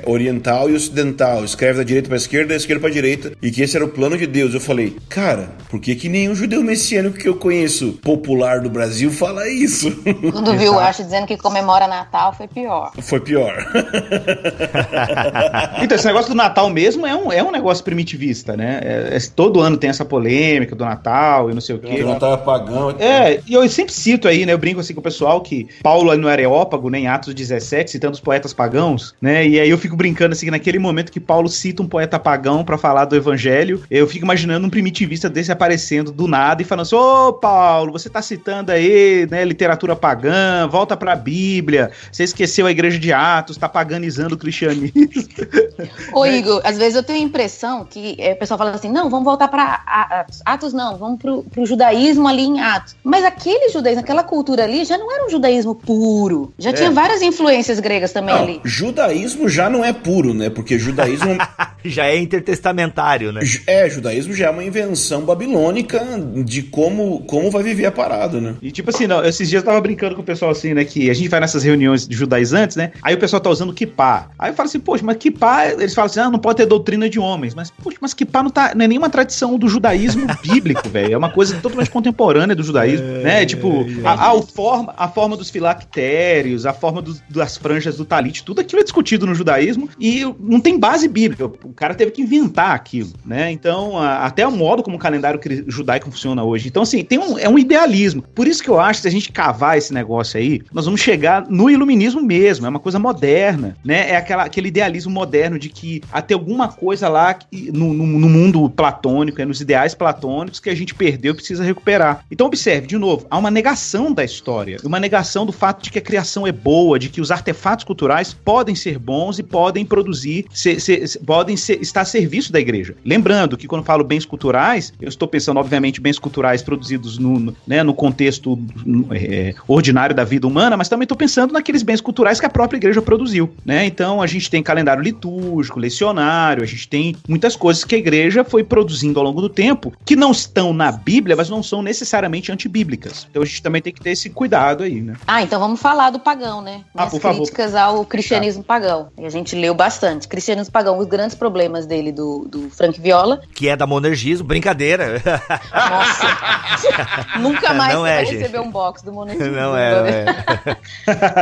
oriental e ocidental, escreve da direita para a esquerda, da esquerda para a direita, e que esse era o plano de Deus. Eu falei, cara, por que nenhum judeu messiânico que eu conheço popular do Brasil fala isso? Quando viu o Asher dizendo que comemora Natal, foi pior. Foi pior. Então, esse negócio do Natal mesmo é um negócio primitivista, né? Todo ano tem essa polêmica do Natal e não sei o quê. O Natal é pagão. E eu sempre cito aí, né? Eu brinco assim com o pessoal que Paulo no Areópago, né, em Atos 17, citando os poetas pagãos, né? E aí eu fico brincando assim, que naquele momento que Paulo cita um poeta pagão pra falar do evangelho, eu fico imaginando um primitivista desse aparecendo do nada e falando assim, ô Paulo, você tá citando aí, né, literatura pagã, volta pra Bíblia, você esqueceu a igreja de Atos, tá paganizando o cristianismo. Ô Igor, às vezes eu tenho a impressão que o pessoal fala assim, não, vamos voltar pra Atos não, vamos pro judaísmo ali em Atos. Mas aquele judaísmo, aquela cultura ali, já não era um judaísmo puro, já tinha várias influências gregas também ali. Judaísmo já não é puro, né, porque judaísmo... já é intertestamentário, né? Judaísmo já é uma invenção babilônica de como vai viver a parada, né? E tipo assim, não, esses dias eu tava brincando com o pessoal assim, né, que a gente vai nessas reuniões de judaizantes, né, aí o pessoal tá usando kippah. Aí eu falo assim, poxa, mas kippah, eles falam assim, não pode ter doutrina de homens, mas poxa, mas kippah não é nenhuma tradição do judaísmo bíblico, velho, é uma coisa totalmente contemporânea do judaísmo, né, tipo, a forma dos filactérios, a forma das franjas do talit, tudo aquilo é discutido no judaísmo e não tem base bíblica, o cara teve que inventar aquilo, né, então até o modo como o calendário judaico funciona hoje, então assim, é um idealismo, por isso que eu acho que se a gente cavar esse negócio aí, nós vamos chegar no iluminismo mesmo, é uma coisa moderna, né, é aquele idealismo moderno de que até alguma coisa lá no mundo platônico, nos ideais platônicos que a gente perdeu e precisa recuperar. Então observe, de novo, há uma negação da história, uma negação do fato de que a criação é boa, de que os artefatos culturais podem ser bons e podem produzir, podem estar a serviço da igreja. Lembrando que quando eu falo bens culturais, eu estou pensando, obviamente, bens culturais produzidos no contexto ordinário da vida humana, mas também estou pensando naqueles bens culturais que a própria igreja produziu, né? Então a gente tem calendário litúrgico, lecionário, a gente tem muitas coisas que a igreja foi produzindo ao longo do tempo, que não estão na Bíblia, mas não são necessariamente antibíblicas. Então a gente também tem que ter esse cuidado aí, né? Então vamos falar do pagão, né? Por favor. Críticas ao cristianismo pagão. E a gente leu bastante. Cristianismo pagão, os grandes problemas dele, do Frank Viola. Que é da monergismo, brincadeira. Nossa. Nunca mais não você vai gente. receber um box do monergismo. Não é.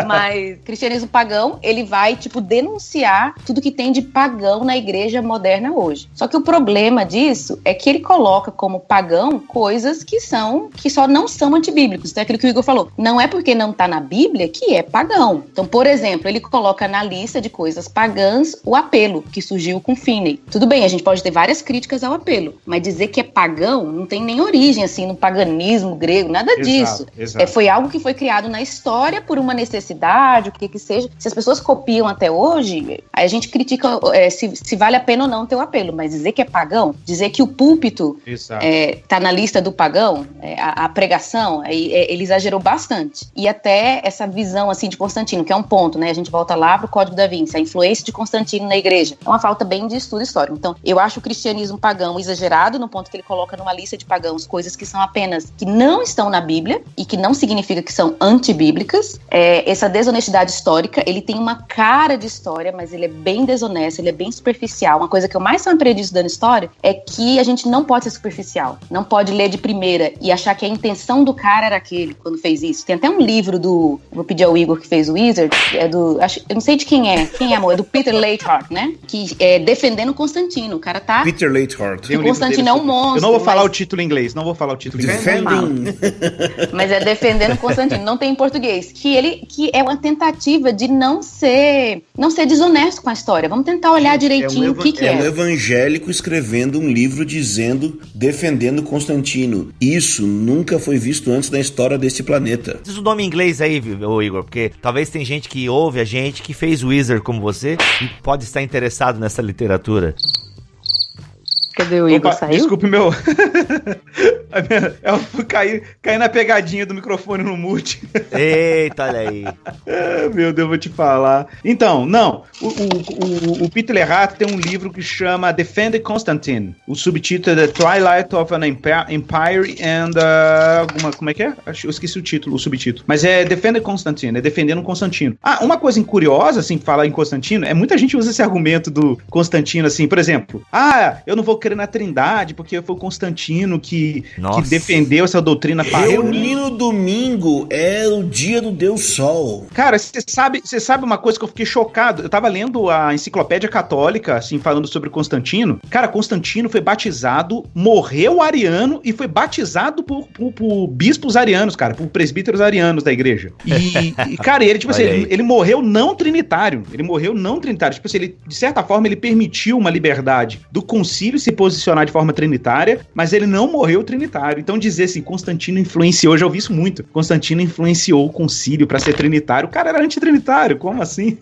Mas cristianismo pagão, ele vai, denunciar tudo que tem de pagão na igreja moderna hoje. Só que o problema disso é que ele coloca como pagão coisas que só não são antibíblicos. Então é aquilo que o Igor falou. Não é porque não está na Bíblia que é pagão. Então, por exemplo, ele coloca na lista de coisas pagãs o apelo, que surgiu com Finney. Tudo bem, a gente pode ter várias críticas ao apelo, mas dizer que é pagão não tem nem origem, assim, no paganismo grego, nada disso. Exato. Foi algo que foi criado na história por uma necessidade, o que seja. Se as pessoas copiam até hoje, aí a gente critica se vale a pena ou não ter o apelo, mas dizer que é pagão, dizer que o púlpito tá na lista do pagão, a pregação, ele exagerou bastante. E até essa visão, assim, de Constantino, que é um ponto, né? A gente volta lá pro Código da Vinci, a influência de Constantino na igreja. É uma falta bem de estudo histórico. Então, eu acho o cristianismo pagão exagerado, no ponto que ele coloca numa lista de pagãos coisas que são apenas, que não estão na Bíblia, e que não significa que são antibíblicas. Essa desonestidade histórica, ele tem uma cara de história, mas ele é bem desonesto, ele é bem superficial. Uma coisa que eu mais aprendi estudando história é que a gente não pode ser superficial. Não pode ler de primeira e achar que a intenção do cara era aquele, quando fez isso. Tem até um livro vou pedir ao Igor que fez o Wizard, eu não sei de quem é, amor? É do Peter Leithart, né? Que é defendendo Constantino. O cara tá... Peter Leithart. O Constantino é um monstro. Eu não vou falar o título em inglês, Defending. Mas é defendendo Constantino, não tem em português. Que é uma tentativa de não ser desonesto com a história. Vamos tentar olhar direitinho o que é. É um evangélico escrevendo um livro defendendo Constantino. Isso nunca foi visto antes na história desse planeta. Diz o nome em inglês aí, Igor, porque talvez tem gente que ouve a gente, que fez Wizard como você e pode estar interessado nessa literatura. Cadê o Igor? Saiu? Desculpe meu... Eu fui cair na pegadinha do microfone no mute. Eita, olha aí. Meu Deus, vou te falar. Então, não. O Peter Leithart tem um livro que chama Defending Constantine. O subtítulo é The Twilight of an Empire and... como é que é? Eu esqueci o subtítulo. Mas é Defending Constantine, é Defendendo Constantino. Uma coisa curiosa, assim, falar em Constantino, muita gente usa esse argumento do Constantino, assim, por exemplo, eu não vou crer na Trindade, porque foi o Constantino que defendeu essa doutrina pagã. Reunir no domingo é o dia do Deus Sol. Cara, você sabe uma coisa que eu fiquei chocado? Eu tava lendo a enciclopédia católica, assim, falando sobre Constantino. Cara, Constantino foi batizado, morreu ariano e foi batizado por bispos arianos, cara, por presbíteros arianos da igreja. E cara, ele, tipo assim, ele morreu não trinitário. Tipo assim, ele, de certa forma, ele permitiu uma liberdade do concílio se posicionar de forma trinitária, mas ele não morreu trinitário. trinitário. Então dizer assim, Constantino influenciou, eu já ouvi isso muito. Constantino influenciou o concílio para ser trinitário. O cara era antitrinitário, como assim?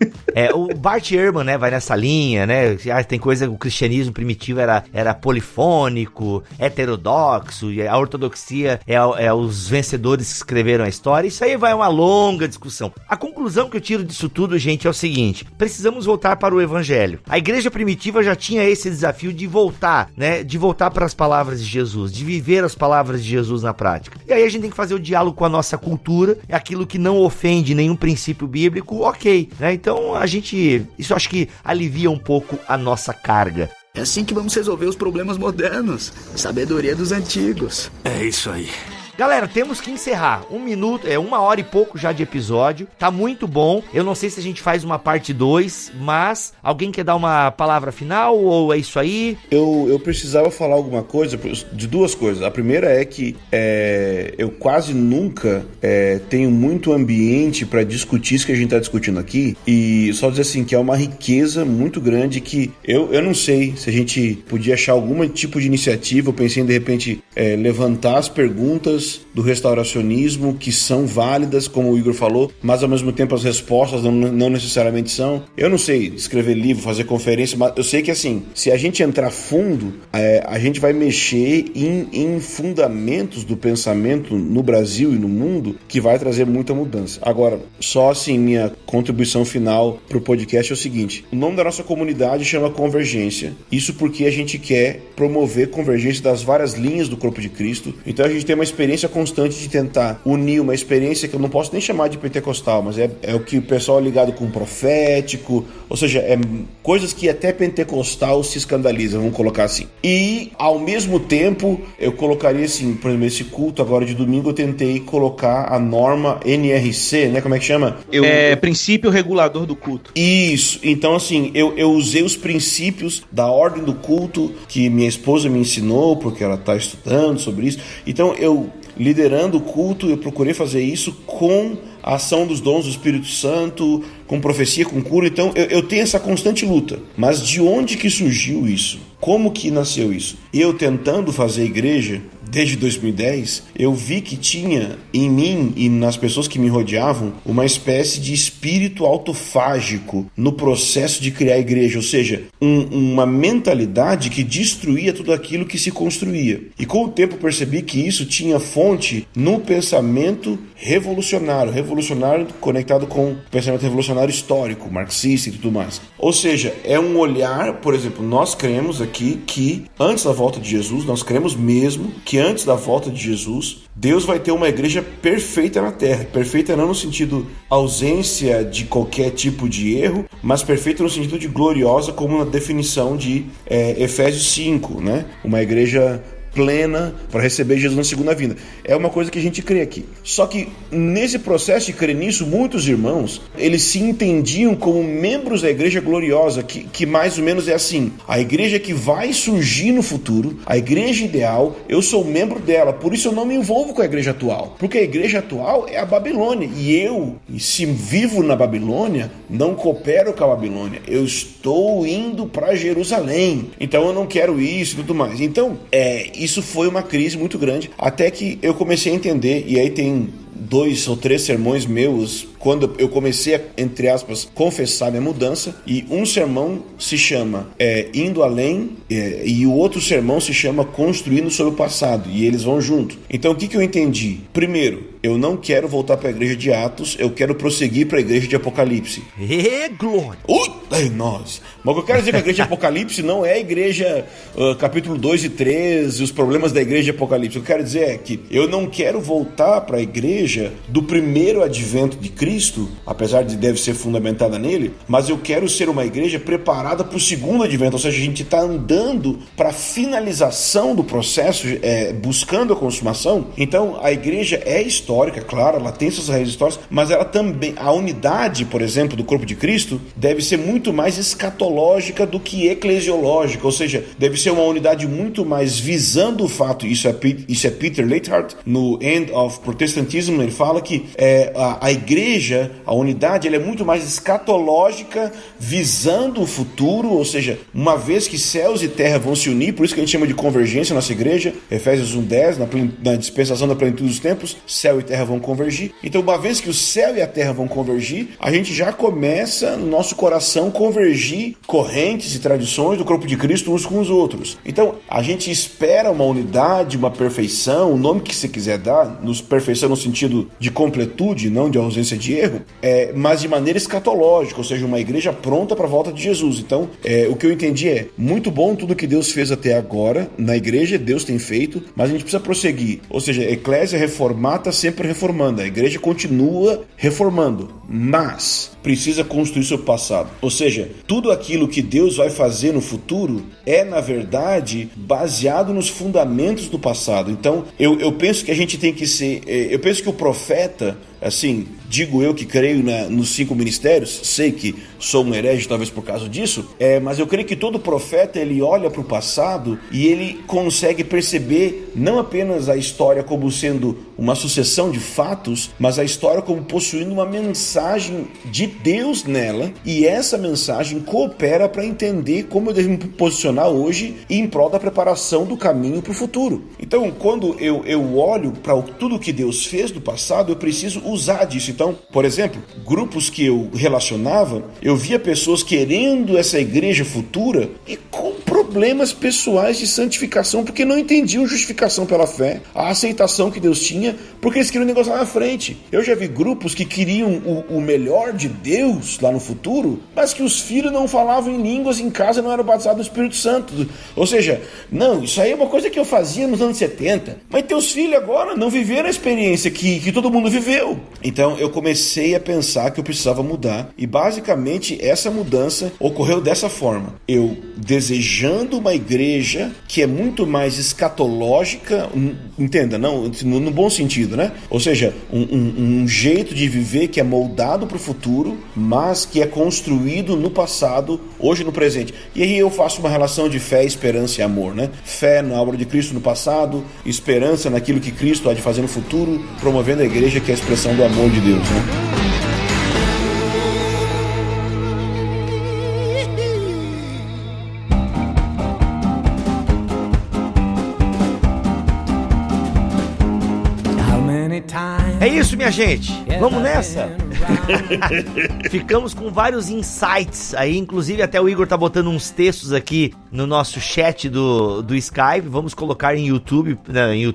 O Bart Ehrman, né, vai nessa linha, né? Tem coisa, o cristianismo primitivo era polifônico, heterodoxo, e a ortodoxia é os vencedores que escreveram a história. Isso aí vai uma longa discussão. A conclusão que eu tiro disso tudo, gente, é o seguinte: precisamos voltar para o evangelho. A igreja primitiva já tinha esse desafio de voltar, né? De voltar para as palavras de Jesus, de viver as palavras de Jesus na prática. E aí a gente tem que fazer o diálogo com a nossa cultura, aquilo que não ofende nenhum princípio bíblico, ok, né? Então isso acho que alivia um pouco a nossa carga. É assim que vamos resolver os problemas modernos. Sabedoria dos antigos. É isso aí. Galera, temos que encerrar. 1 minuto, 1h e pouco já de episódio. Tá muito bom. Eu não sei se a gente faz uma parte 2, mas alguém quer dar uma palavra final ou é isso aí? Eu precisava falar alguma coisa, de duas coisas. A primeira é que eu quase nunca tenho muito ambiente para discutir isso que a gente tá discutindo aqui. E só dizer assim, que é uma riqueza muito grande que eu não sei se a gente podia achar algum tipo de iniciativa. Eu pensei em, de repente, levantar as perguntas do restauracionismo que são válidas, como o Igor falou, mas ao mesmo tempo as respostas não necessariamente são. Eu não sei escrever livro, fazer conferência, mas eu sei que assim, se a gente entrar fundo, a gente vai mexer em fundamentos do pensamento no Brasil e no mundo que vai trazer muita mudança. Agora, só assim, minha contribuição final pro podcast é o seguinte: o nome da nossa comunidade chama Convergência. Isso porque a gente quer promover convergência das várias linhas do corpo de Cristo. Então a gente tem uma experiência constante de tentar unir uma experiência que eu não posso nem chamar de pentecostal, mas é o que o pessoal é ligado com profético, ou seja, coisas que até pentecostal se escandaliza, vamos colocar assim. E ao mesmo tempo eu colocaria assim, por exemplo, esse culto agora de domingo eu tentei colocar a norma NRC, né? Como é que chama? Princípio regulador do culto. Isso, então assim, eu usei os princípios da ordem do culto que minha esposa me ensinou, porque ela está estudando sobre isso. Então eu, liderando o culto, eu procurei fazer isso com a ação dos dons do Espírito Santo, com profecia, com cura. Então eu tenho essa constante luta. Mas de onde que surgiu isso? Como que nasceu isso? Eu tentando fazer igreja desde 2010, eu vi que tinha em mim e nas pessoas que me rodeavam uma espécie de espírito autofágico no processo de criar a igreja, ou seja, uma mentalidade que destruía tudo aquilo que se construía. E com o tempo percebi que isso tinha fonte no pensamento revolucionário conectado com o pensamento revolucionário histórico, marxista e tudo mais. Ou seja, é um olhar, por exemplo, nós cremos aqui que antes da volta de Jesus, nós cremos mesmo que antes da volta de Jesus, Deus vai ter uma igreja perfeita na terra. Perfeita não no sentido ausência de qualquer tipo de erro, mas perfeita no sentido de gloriosa, como na definição de Efésios 5, né? Uma igreja plena para receber Jesus na segunda vinda. É uma coisa que a gente crê aqui. Só que nesse processo de crer nisso, muitos irmãos, eles se entendiam como membros da igreja gloriosa, que mais ou menos é assim: a igreja que vai surgir no futuro, a igreja ideal, eu sou membro dela, por isso eu não me envolvo com a igreja atual, porque a igreja atual é a Babilônia, e se vivo na Babilônia, não coopero com a Babilônia, eu estou indo para Jerusalém, então eu não quero isso e tudo mais. Então, isso foi uma crise muito grande, até que eu comecei a entender, e aí tem 2 ou 3 sermões meus, quando eu comecei a, entre aspas, confessar minha mudança, e um sermão se chama Indo Além, e o outro sermão se chama Construindo sobre o Passado, e eles vão junto. Então o que eu entendi? Primeiro, eu não quero voltar para a igreja de Atos, eu quero prosseguir para a igreja de Apocalipse. Glória! Nós! Mas o que eu quero dizer que a igreja de Apocalipse não é a igreja capítulo 2 e 3 e os problemas da igreja de Apocalipse. O que eu quero dizer é que eu não quero voltar para a igreja do primeiro advento de Cristo, apesar de deve ser fundamentada nele, mas eu quero ser uma igreja preparada para o segundo advento, ou seja, a gente está andando para a finalização do processo, buscando a consumação. Então a igreja é histórica, histórica, claro, ela tem suas raízes históricas, mas ela também, a unidade, por exemplo, do corpo de Cristo, deve ser muito mais escatológica do que eclesiológica, ou seja, deve ser uma unidade muito mais visando o fato, isso é Peter Leithart, no End of Protestantism, ele fala que a igreja, a unidade, ela é muito mais escatológica, visando o futuro, ou seja, uma vez que céus e terra vão se unir, por isso que a gente chama de convergência na nossa igreja, Efésios 1:10, na dispensação da plenitude dos tempos, céu e terra vão convergir. Então, uma vez que o céu e a terra vão convergir, a gente já começa no nosso coração convergir correntes e tradições do corpo de Cristo uns com os outros. Então, a gente espera uma unidade, uma perfeição, o nome que você quiser dar, perfeição no sentido de completude, não de ausência de erro, mas de maneira escatológica, ou seja, uma igreja pronta para a volta de Jesus. Então, o que eu entendi muito bom tudo que Deus fez até agora na igreja, Deus tem feito, mas a gente precisa prosseguir, ou seja, a eclésia reformata sempre reformando, a igreja continua reformando, mas precisa construir seu passado, ou seja, tudo aquilo que Deus vai fazer no futuro na verdade baseado nos fundamentos do passado. Então eu penso que a gente tem que ser, eu penso que o profeta, assim, digo eu que creio nos 5 ministérios, sei que sou um herege talvez por causa disso, mas eu creio que todo profeta ele olha para o passado e ele consegue perceber não apenas a história como sendo uma sucessão de fatos, mas a história como possuindo uma mensagem de Deus nela, e essa mensagem coopera para entender como eu devo me posicionar hoje em prol da preparação do caminho para o futuro. Então, quando eu olho para tudo que Deus fez do passado, eu preciso usar disso. Então, por exemplo, grupos que eu relacionava, eu via pessoas querendo essa igreja futura e com problemas pessoais de santificação, porque não entendiam justificação pela fé, a aceitação que Deus tinha, porque eles queriam negociar na frente. Eu já vi grupos que queriam o melhor de Deus lá no futuro, mas que os filhos não falavam em línguas em casa, não eram batizados no Espírito Santo. Ou seja, não, isso aí é uma coisa que eu fazia nos anos 70, mas teus filhos agora não viveram a experiência que todo mundo viveu. Então eu comecei a pensar que eu precisava mudar, e basicamente essa mudança ocorreu dessa forma: eu desejando uma igreja que é muito mais escatológica, entenda, não no bom sentido, né? Ou seja, um jeito de viver que é moldado para o futuro, mas que é construído no passado, hoje no presente. E aí eu faço uma relação de fé, esperança e amor, né? Fé na obra de Cristo no passado, esperança naquilo que Cristo há de fazer no futuro, promovendo a igreja que é a expressão do amor de Deus, né? É isso, minha gente. Vamos nessa? Ficamos com vários insights aí, inclusive até o Igor tá botando uns textos aqui no nosso chat do Skype. Vamos colocar em YouTube,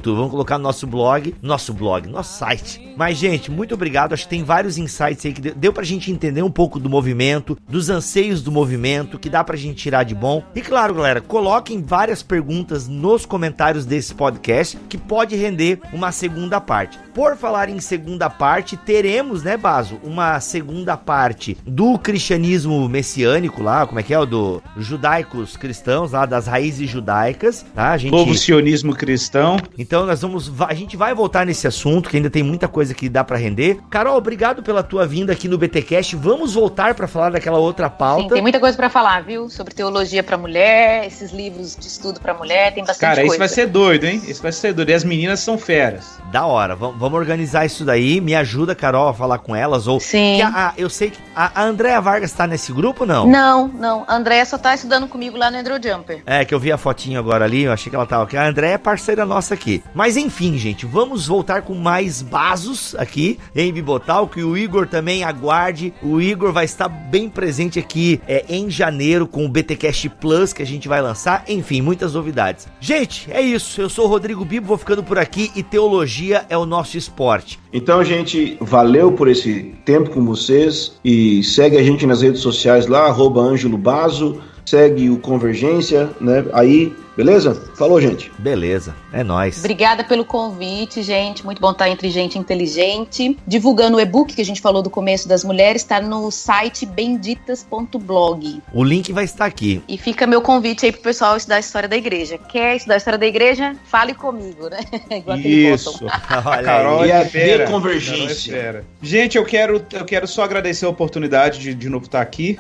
vamos colocar no nosso blog, nosso site. Mas, gente, muito obrigado. Acho que tem vários insights aí que deu pra gente entender um pouco do movimento, dos anseios do movimento, que dá pra gente tirar de bom. E claro, galera, coloquem várias perguntas nos comentários desse podcast, que pode render uma segunda parte. Por falar em segunda parte, teremos, né, Baso, uma segunda parte do cristianismo messiânico lá, como é que é? O do judaicos cristãos lá, das raízes judaicas, tá? Novo sionismo cristão. Então a gente vai voltar nesse assunto, que ainda tem muita coisa que dá pra render. Carol, obrigado pela tua vinda aqui no BTcast. Vamos voltar pra falar daquela outra pauta. Sim, tem muita coisa pra falar, viu? Sobre teologia pra mulher, esses livros de estudo pra mulher, tem bastante coisa. Cara, isso vai ser doido, hein? Isso vai ser doido. E as meninas são feras. Da hora. Vamos organizar isso daí. Me ajuda, Carol, a falar com elas. Ou sim. Eu sei que a Andréa Vargas tá nesse grupo, não? Não. A Andréa só tá estudando comigo lá no Andrew Jumper. É, que eu vi a fotinho agora ali, eu achei que ela tava aqui. A Andréa é parceira nossa aqui. Mas enfim, gente, vamos voltar com mais basos aqui em Bibotal, que o Igor também aguarde. O Igor vai estar bem presente aqui em janeiro com o BTcast Plus que a gente vai lançar. Enfim, muitas novidades. Gente, é isso. Eu sou o Rodrigo Bibo, vou ficando por aqui, e teologia é o nosso esporte. Então, gente, valeu por esse tempo com vocês, e segue a gente nas redes sociais lá, @AngeloBaso, segue o Convergência, né? Aí Beleza? Falou, gente. Beleza, é nóis. Obrigada pelo convite, gente. Muito bom estar entre gente inteligente. Divulgando o e-book que a gente falou do começo das mulheres, está no site benditas.blog. O link vai estar aqui. E fica meu convite aí pro pessoal estudar a história da igreja. Quer estudar a história da igreja? Fale comigo, né? Igual isso. A Carol e a fera. Deconvergência. Gente, eu quero só agradecer a oportunidade de novo estar aqui,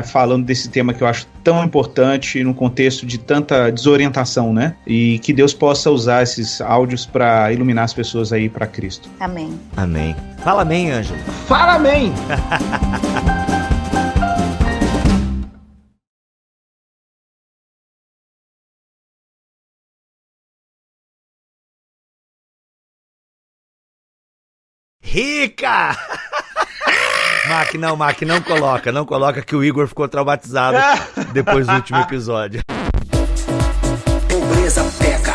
falando desse tema que eu acho tão importante num contexto de tanta desorientação, né? E que Deus possa usar esses áudios para iluminar as pessoas aí para Cristo. Amém. Amém. Fala amém, Ângelo. Fala amém! Rica! Mac, não coloca que o Igor ficou traumatizado depois do último episódio. Pobreza pega.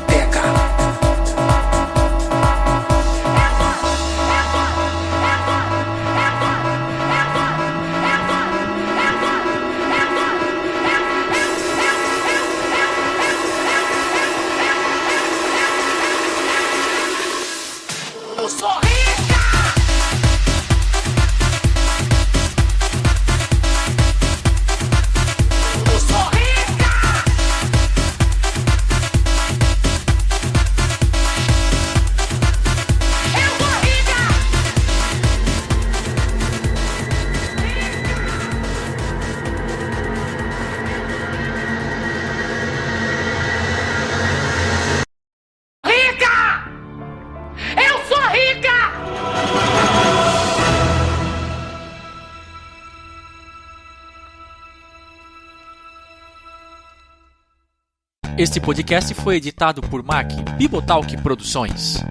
Pega. Eu sou rica! Eu sou rica! Eu sou rica! Rica! Eu sou rica! Este podcast foi editado por Mac Bibotalk Produções.